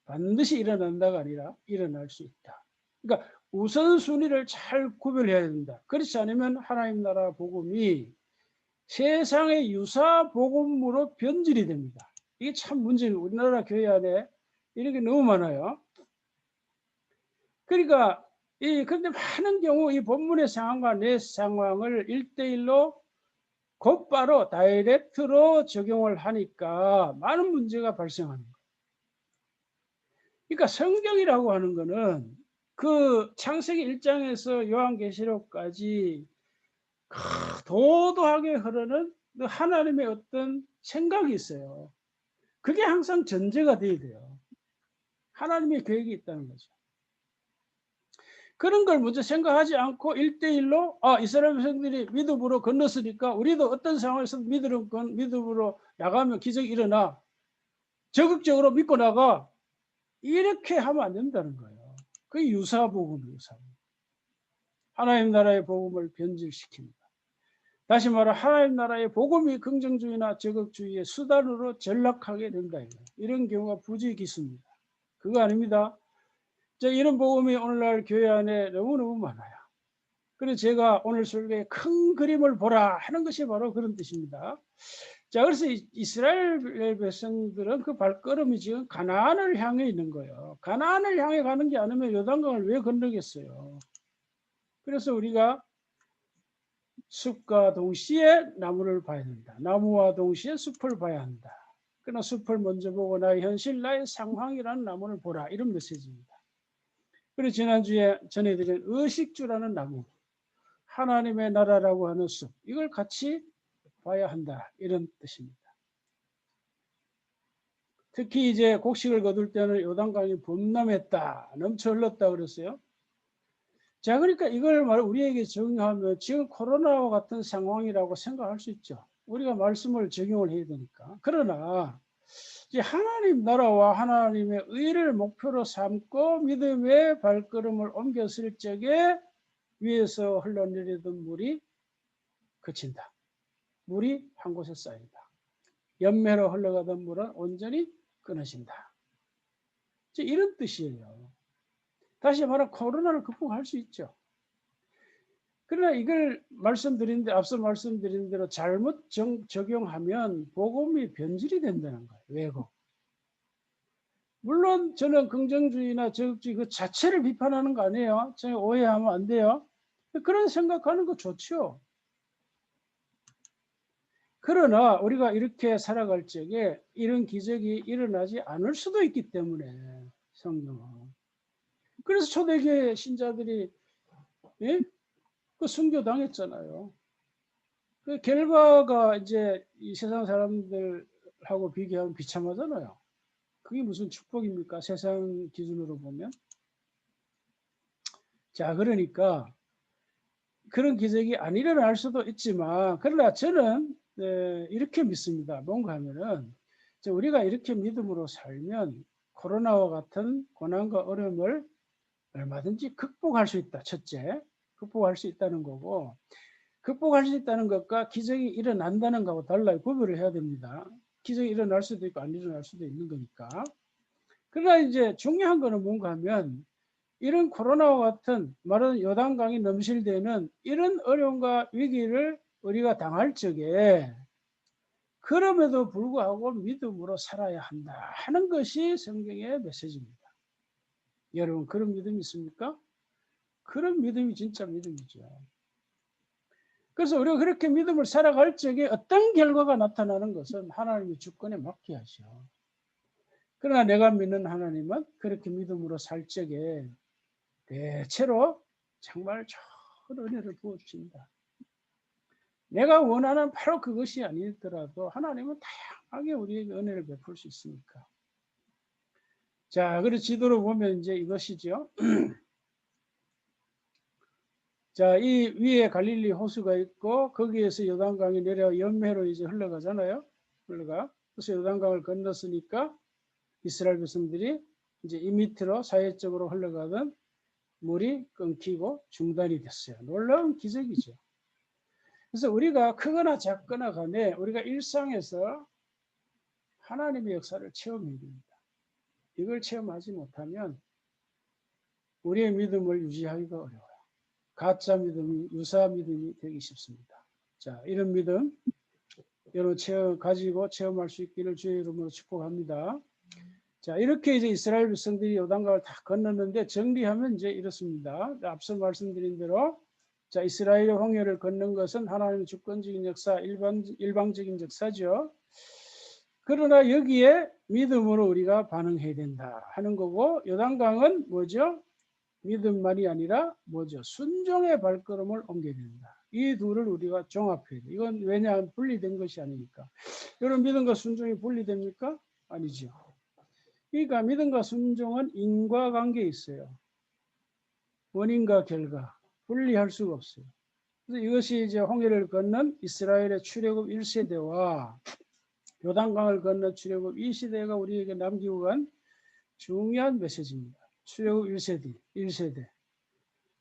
반드시 일어난다가 아니라 일어날 수 있다. 그러니까 우선순위를 잘 구별해야 된다. 그렇지 않으면 하나님 나라 복음이 세상의 유사 복음으로 변질이 됩니다. 이게 참 문제예요. 우리나라 교회 안에 이런 게 너무 많아요. 그러니까 그런데 많은 경우 이 본문의 상황과 내 상황을 1대1로 곧바로 다이렉트로 적용을 하니까 많은 문제가 발생하는 거예요. 그러니까 성경이라고 하는 거는 그 창세기 1장에서 요한계시록까지 도도하게 흐르는 하나님의 어떤 생각이 있어요. 그게 항상 전제가 돼야 돼요. 하나님의 계획이 있다는 거죠. 그런 걸 먼저 생각하지 않고 1대1로 이스라엘 백성들이 믿음으로 건넜으니까 우리도 어떤 상황에서 믿음으로 나가면 기적이 일어나. 적극적으로 믿고 나가. 이렇게 하면 안 된다는 거예요. 그게 유사복음이에요. 하나님 나라의 복음을 변질시킵니다. 다시 말해 하나님 나라의 복음이 긍정주의나 적극주의의 수단으로 전락하게 된다. 이런 경우가 부지기수입니다. 그거 아닙니다. 이런 복음이 오늘날 교회 안에 너무너무 많아요. 그래서 제가 오늘 설교에 큰 그림을 보라 하는 것이 바로 그런 뜻입니다. 자, 그래서 이스라엘 백성들은 그 발걸음이 지금 가나안을 향해 있는 거예요. 가나안을 향해 가는 게 아니면 요단강을 왜 건너겠어요? 그래서 우리가 숲과 동시에 나무를 봐야 된다. 나무와 동시에 숲을 봐야 한다. 그러나 숲을 먼저 보고 나의 현실, 나의 상황이라는 나무를 보라. 이런 메시지입니다. 그리고 지난주에 전해드린 의식주라는 나무, 하나님의 나라라고 하는 숲, 이걸 같이 봐야 한다. 이런 뜻입니다. 특히 이제 곡식을 거둘 때는 요단강이 범람했다. 넘쳐 흘렀다 그랬어요. 자, 그러니까 이걸 우리에게 적용하면 지금 코로나와 같은 상황이라고 생각할 수 있죠. 우리가 말씀을 적용을 해야 되니까. 그러나 이제 하나님 나라와 하나님의 의를 목표로 삼고 믿음의 발걸음을 옮겼을 적에 위에서 흘러내리던 물이 그친다. 물이 한 곳에 쌓인다. 연매로 흘러가던 물은 온전히 끊어진다. 이런 뜻이에요. 다시 말하면 코로나를 극복할 수 있죠. 그러나 이걸 앞서 말씀드린 대로 잘못 적용하면 복음이 변질이 된다는 거예요. 왜곡. 물론 저는 긍정주의나 적극주의 그 자체를 비판하는 거 아니에요. 제가 오해하면 안 돼요. 그런 생각하는 거 좋죠. 그러나 우리가 이렇게 살아갈 적에 이런 기적이 일어나지 않을 수도 있기 때문에 성경은. 그래서 초대교회 신자들이 그 순교당했잖아요. 그 결과가 이제 이 세상 사람들하고 비교하면 비참하잖아요. 그게 무슨 축복입니까? 세상 기준으로 보면. 자, 그러니까 그런 기적이 안 일어날 수도 있지만 그러나 저는 이렇게 믿습니다. 뭔가 하면은 우리가 이렇게 믿음으로 살면 코로나와 같은 고난과 어려움을 얼마든지 극복할 수 있다. 첫째, 극복할 수 있다는 거고 극복할 수 있다는 것과 기적이 일어난다는 것하고 달라요. 구별을 해야 됩니다. 기적이 일어날 수도 있고 안 일어날 수도 있는 거니까. 그러나 이제 중요한 거는 뭔가 하면 이런 코로나와 같은 말하는 요단강이 넘실대는 이런 어려움과 위기를 우리가 당할 적에 그럼에도 불구하고 믿음으로 살아야 한다 하는 것이 성경의 메시지입니다. 여러분 그런 믿음이 있습니까? 그런 믿음이 진짜 믿음이죠. 그래서 우리가 그렇게 믿음을 살아갈 적에 어떤 결과가 나타나는 것은 하나님의 주권에 맡겨야죠. 그러나 내가 믿는 하나님은 그렇게 믿음으로 살 적에 대체로 정말 좋은 은혜를 부어주신다. 내가 원하는 바로 그것이 아니더라도 하나님은 다양하게 우리에게 은혜를 베풀 수 있으니까. 자, 그리고 지도로 보면 이제 이것이죠. 자, 이 위에 갈릴리 호수가 있고 거기에서 요단강이 내려 연매로 이제 흘러가잖아요. 그래서 요단강을 건넜으니까 이스라엘 백성들이 이제 이 밑으로 사회적으로 흘러가던 물이 끊기고 중단이 됐어요. 놀라운 기적이죠. 그래서 우리가 크거나 작거나 간에 우리가 일상에서 하나님의 역사를 체험해야 됩니다. 이걸 체험하지 못하면 우리의 믿음을 유지하기가 어려워요. 가짜 믿음이 유사 믿음이 되기 쉽습니다. 자, 이런 믿음 여러분 가지고 체험할 수 있기를 주의 이름으로 축복합니다. 자, 이렇게 이제 이스라엘 백성들이 요단강을 다 건넜는데 정리하면 이제 이렇습니다. 앞서 말씀드린 대로 자, 이스라엘의 홍해를 건넌 것은 하나님의 주권적인 역사, 일방적인 역사죠. 그러나 여기에 믿음으로 우리가 반응해야 된다 하는 거고, 요단강은 뭐죠? 믿음만이 아니라 뭐죠? 순종의 발걸음을 옮겨야 된다. 이 둘을 우리가 종합해야 돼. 이건 왜냐하면 분리된 것이 아니니까. 여러분, 믿음과 순종이 분리됩니까? 아니죠. 그러니까 믿음과 순종은 인과관계에 있어요. 원인과 결과. 분리할 수가 없어요. 그래서 이것이 이제 홍해를 건넌 이스라엘의 출애굽 1세대와 요단강을 건넌 출애굽 2세대가 우리에게 남기고 간 중요한 메시지입니다. 출애굽 1세대.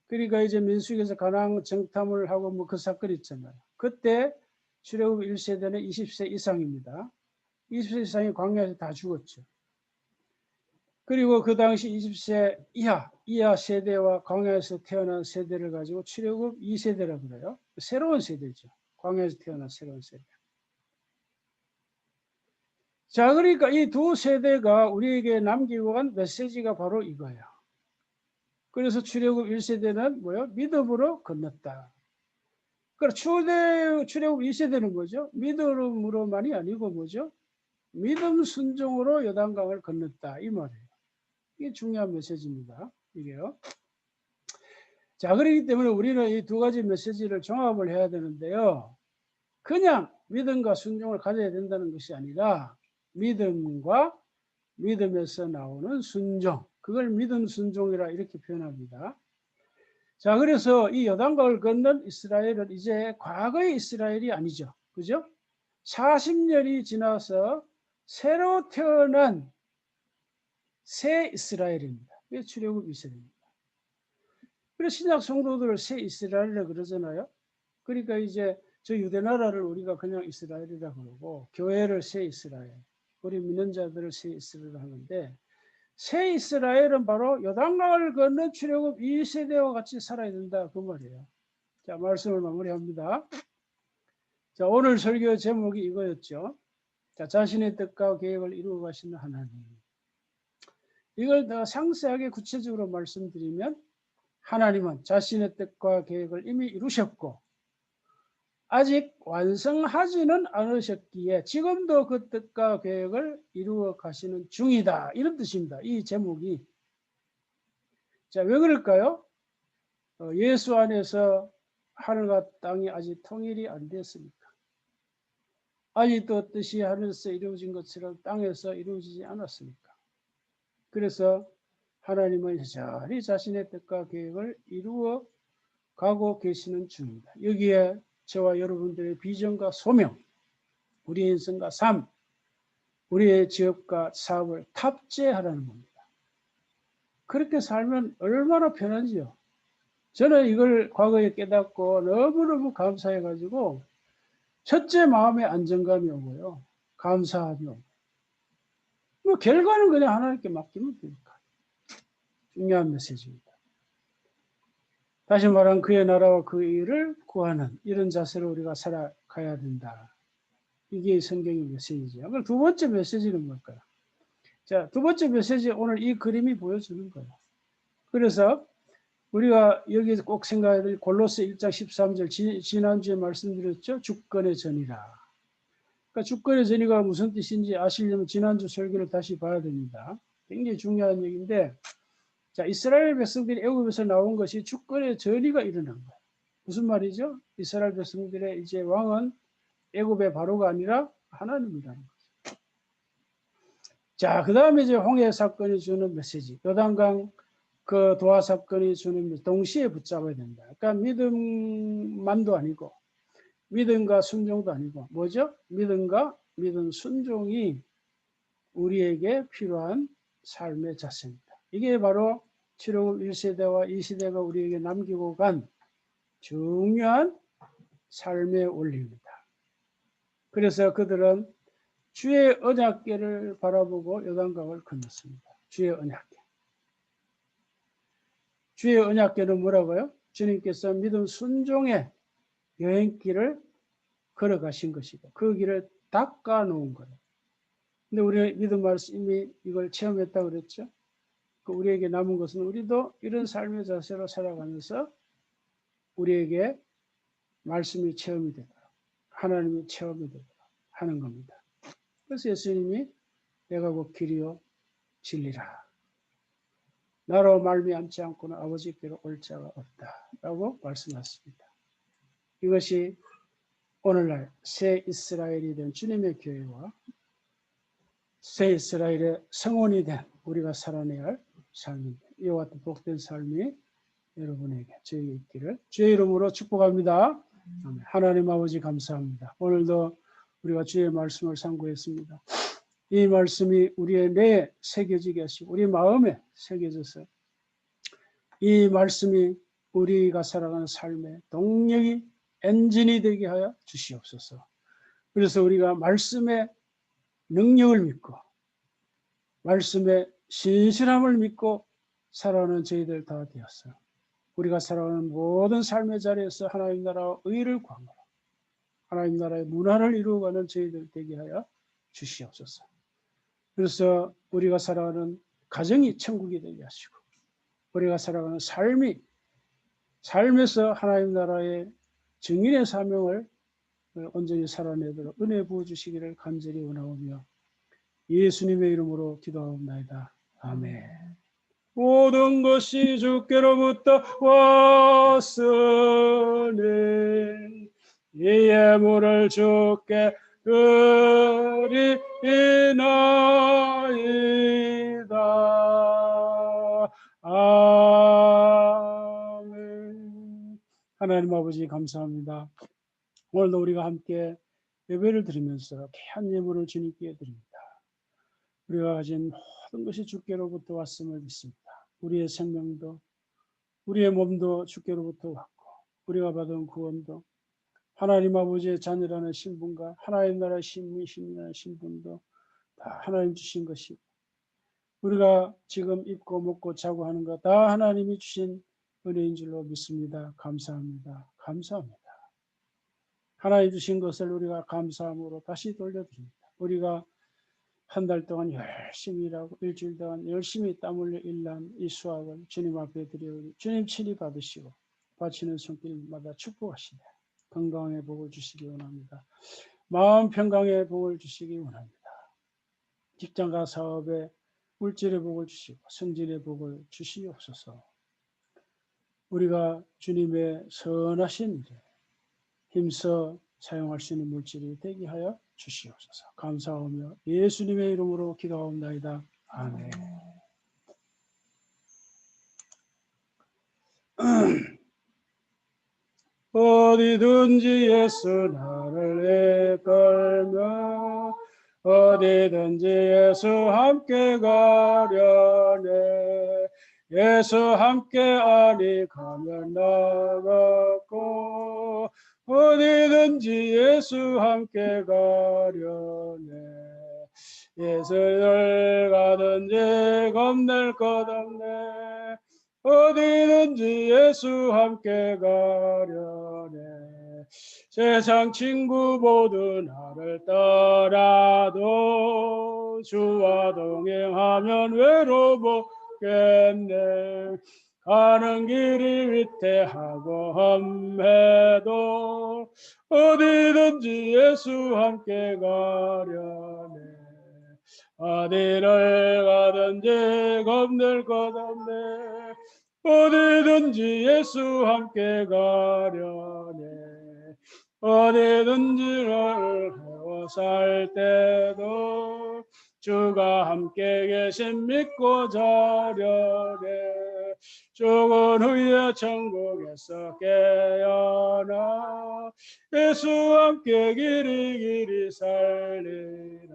그러니까 이제 민수기에서 가나안 정탐을 하고 뭐 그 사건이 있잖아요. 그때 출애굽 1세대는 20세 이상입니다. 20세 이상이 광야에서 다 죽었죠. 그리고 그 당시 20세 이하 세대와 광야에서 태어난 세대를 가지고 출애굽 2세대라고 그래요. 새로운 세대죠. 광야에서 태어난 새로운 세대. 자, 그러니까 이 두 세대가 우리에게 남기고 간 메시지가 바로 이거예요. 그래서 출애굽 1세대는 뭐요? 믿음으로 건넜다. 그러니까 출애굽 2세대는 뭐죠? 믿음으로만이 아니고 뭐죠? 믿음 순종으로 요단강을 건넜다. 이 말이에요. 이게 중요한 메시지입니다. 이게요. 자, 그렇기 때문에 우리는 이 두 가지 메시지를 종합을 해야 되는데요. 그냥 믿음과 순종을 가져야 된다는 것이 아니라 믿음과 믿음에서 나오는 순종. 그걸 믿음 순종이라 이렇게 표현합니다. 자, 그래서 이 요단강을 건넌 이스라엘은 이제 과거의 이스라엘이 아니죠. 그죠? 40년이 지나서 새로 태어난 새 이스라엘입니다. 이게 출애굽 2세대입니다. 그래서 신약 성도들을 새 이스라엘이라고 그러잖아요. 그러니까 이제 저 유대 나라를 우리가 그냥 이스라엘이라고 그러고 교회를 새 이스라엘, 우리 믿는 자들을 새 이스라엘 하는데 새 이스라엘은 바로 요단강을 건넌 출애굽 2세대와 같이 살아야 된다 그 말이에요. 자, 말씀을 마무리합니다. 자, 오늘 설교 제목이 이거였죠. 자, 자신의 뜻과 계획을 이루어 가시는 하나님. 이걸 더 상세하게 구체적으로 말씀드리면 하나님은 자신의 뜻과 계획을 이미 이루셨고 아직 완성하지는 않으셨기에 지금도 그 뜻과 계획을 이루어 가시는 중이다. 이런 뜻입니다. 이 제목이. 자, 왜 그럴까요? 예수 안에서 하늘과 땅이 아직 통일이 안 됐으니까. 아직도 뜻이 하늘에서 이루어진 것처럼 땅에서 이루어지지 않았으니까. 그래서 하나님은 여전히 자신의 뜻과 계획을 이루어 가고 계시는 중입니다. 여기에 저와 여러분들의 비전과 소명, 우리의 인생과 삶, 우리의 지역과 사업을 탑재하라는 겁니다. 그렇게 살면 얼마나 편한지요. 저는 이걸 과거에 깨닫고 너무너무 감사해가지고 첫째 마음의 안정감이 오고요. 감사함이 오고. 뭐 결과는 그냥 하나님께 맡기면 되니까. 중요한 메시지입니다. 다시 말하면 그의 나라와 그 일을 구하는 이런 자세로 우리가 살아가야 된다. 이게 성경의 메시지죠. 그럼 두 번째 메시지는 뭘까요? 자, 두 번째 메시지 오늘 이 그림이 보여주는 거예요. 그래서 우리가 여기서 꼭 생각해야 될 골로새 1장 13절 지난주에 말씀드렸죠. 주권의 전이라. 그러니까 주권의 전이가 무슨 뜻인지 아시려면 지난주 설교를 다시 봐야 됩니다. 굉장히 중요한 얘기인데 자, 이스라엘 백성들이 애굽에서 나온 것이 주권의 전이가 일어난 거예요. 무슨 말이죠? 이스라엘 백성들의 이제 왕은 애굽의 바로가 아니라 하나님이라는 거죠. 자, 그 다음에 이제 홍해 사건이 주는 메시지. 요단강 그 도하 사건이 주는 동시에 붙잡아야 된다. 그러니까 믿음만도 아니고 믿음과 순종도 아니고 뭐죠? 믿음과 믿음 순종이 우리에게 필요한 삶의 자세입니다. 이게 바로 출애굽 1세대와 2세대가 우리에게 남기고 간 중요한 삶의 원리입니다. 그래서 그들은 주의 언약궤를 바라보고 요단강을 건넜습니다. 주의 언약궤. 주의 언약궤는 뭐라고요? 주님께서 믿음 순종의 여행길을 걸어가신 것이고 그 길을 닦아 놓은 거예요. 근데 우리 믿음 말씀이 이걸 체험했다고 그랬죠. 우리에게 남은 것은 우리도 이런 삶의 자세로 살아가면서 우리에게 말씀이 체험이 되도록 하나님이 체험이 되도록 하는 겁니다. 그래서 예수님이 내가 곧 길이요 진리라. 나로 말미암지 않고는 아버지께로 올 자가 없다라고 말씀하셨습니다. 이것이 오늘날 새 이스라엘이 된 주님의 교회와 새 이스라엘의 성원이 된 우리가 살아내야 할 삶입니다. 이와 같은 복된 삶이 여러분에게 저에게 있기를 주의 이름으로 축복합니다. 하나님 아버지 감사합니다. 오늘도 우리가 주의 말씀을 상고했습니다. 이 말씀이 우리의 뇌에 새겨지게 하시고 우리 마음에 새겨져서 이 말씀이 우리가 살아가는 삶의 동력이 엔진이 되게 하여 주시옵소서. 그래서 우리가 말씀의 능력을 믿고 말씀의 신실함을 믿고 살아가는 저희들 다 되었어요. 우리가 살아가는 모든 삶의 자리에서 하나님 나라와 의를 구하노라. 하나님 나라의 문화를 이루어가는 저희들 되게 하여 주시옵소서. 그래서 우리가 살아가는 가정이 천국이 되게 하시고 우리가 살아가는 삶에서 하나님 나라의 증인의 사명을 온전히 살아내도록 은혜 부어주시기를 간절히 원하오며 예수님의 이름으로 기도하옵나이다. 아멘. 모든 것이 주께로부터 왔으니 이 예물을 주께 드리나이다. 아멘. 하나님 아버지 감사합니다. 오늘도 우리가 함께 예배를 드리면서 귀한 예물을 주님께 드립니다. 우리가 가진 모든 것이 주께로부터 왔음을 믿습니다. 우리의 생명도 우리의 몸도 주께로부터 왔고 우리가 받은 구원도 하나님 아버지의 자녀라는 신분과 하나님 나라의 신민이라는 신분도 다 하나님 주신 것이고 우리가 지금 입고 먹고 자고 하는 것 다 하나님이 주신 은혜인 줄로 믿습니다. 감사합니다. 감사합니다. 하나님 주신 것을 우리가 감사함으로 다시 돌려드립니다. 우리가 한 달 동안 열심히 일하고 일주일 동안 열심히 땀 흘려 일한 이 수학을 주님 앞에 드려오니 주님 친히 받으시고 바치는 손길마다 축복하시네. 건강의 복을 주시기 원합니다. 마음 평강의 복을 주시기 원합니다. 직장과 사업에 물질의 복을 주시고 성질의 복을 주시옵소서. 우리가 주님의 선하신 일에 힘써 사용할 수 있는 물질이 되게 하여 주시옵소서. 감사하며 예수님의 이름으로 기도하옵나이다. 아멘. 어디든지 예수 나를 이끌며 어디든지 예수 함께 가려네. 예수 함께 아니 가면 나갔고 어디든지 예수 함께 가려네. 예수를 가든지 겁낼 것 없네. 어디든지 예수 함께 가려네. 세상 친구 모두 나를 떠나도 주와 동행하면 외로워겠네. 가는 길이 위태하고 험해도 어디든지 예수 함께 가려네. 어디를 가든지 겁낼 것 없네. 어디든지 예수 함께 가려네. 어디든지 너를 배워 살 때도 주가 함께 계신 믿고 자려네. 죽은 후에 천국에서 깨어나 예수 함께 길이 살리라.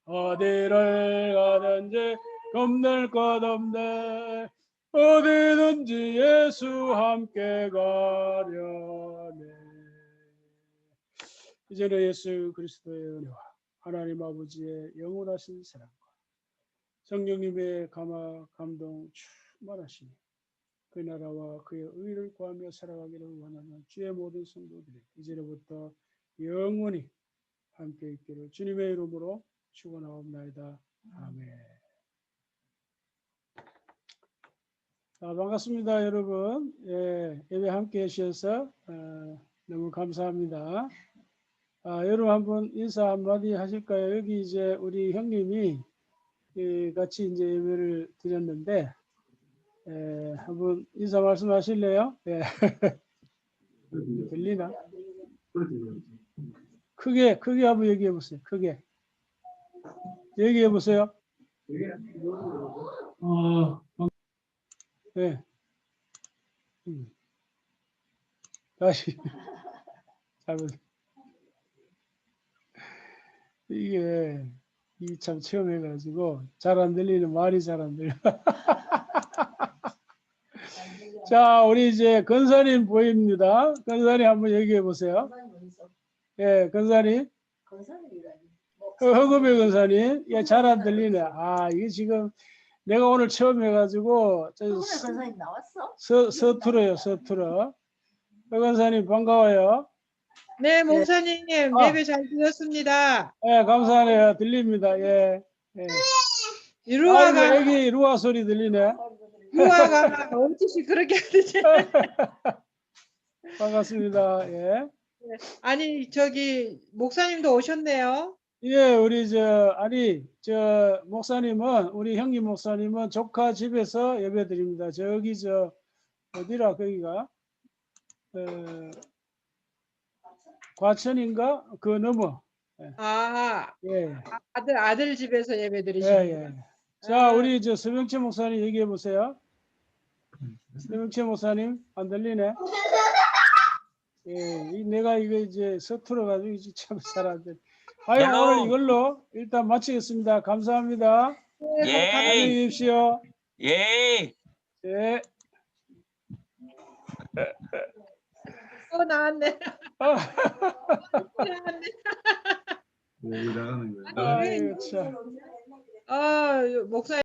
어디를 가든지 겁낼 것 없네. 어디든지 예수 함께 가려네. 이제는 예수 그리스도의 은혜와 하나님 아버지의 영원하신 사랑과 성령님의 감화 감동 충만하시니 그 나라와 그의 의를 구하며 살아가기를 원하는 주의 모든 성도들이 이제로부터 영원히 함께 있기를 주님의 이름으로 축원하옵나이다. 아멘. 반갑습니다, 여러분. 예, 예배 함께 해주셔서 너무 감사합니다. 여러분 한번 인사 한마디 하실까요? 여기 이제 우리 형님이 같이 이제 예배를 드렸는데 한번 인사 말씀하실래요? 예. 들리나? 크게 한번 얘기해 보세요. 크게 얘기해 보세요. 네. 다시 잘못. 이게 참 처음 해가지고 잘 안 들리는 말이 잘 안 들려. 자, 우리 이제 건사님 보입니다. 건사님 한번 얘기해 보세요. 예, 건사님. 허금의 건사님. 예, 잘 안 들리네. 이게 지금 내가 오늘 처음 해가지고 건사님 나왔어? 서툴어요, 서툴어. 허 건사님 반가워요. 네, 목사님 예배 잘 드렸습니다. 예, 감사하네요. 들립니다. 예. 예. 루아가 애기 루아 소리 들리네. 어찌시 그렇게 하듯이. 반갑습니다. 예. 아니 저기 목사님도 오셨네요. 예, 우리 목사님은 우리 형님 목사님은 조카 집에서 예배드립니다. 저기 어디라 거기가 과천인가 그 넘어. 예. 아들 집에서 예배 예, 드리십니다. 예. 자, 우리 서명채 목사님 얘기해 보세요. 서명채 목사님 안 들리네. 예, 내가 이거 이제 서툴어 가지고 이제 참 잘 안 돼. 오늘 이걸로 일단 마치겠습니다. 감사합니다. 예. 안녕히 계십시오. 예. 예. 나왔네. 나왔네. 뭐 나가는 거야? 아이고 참. 목사님.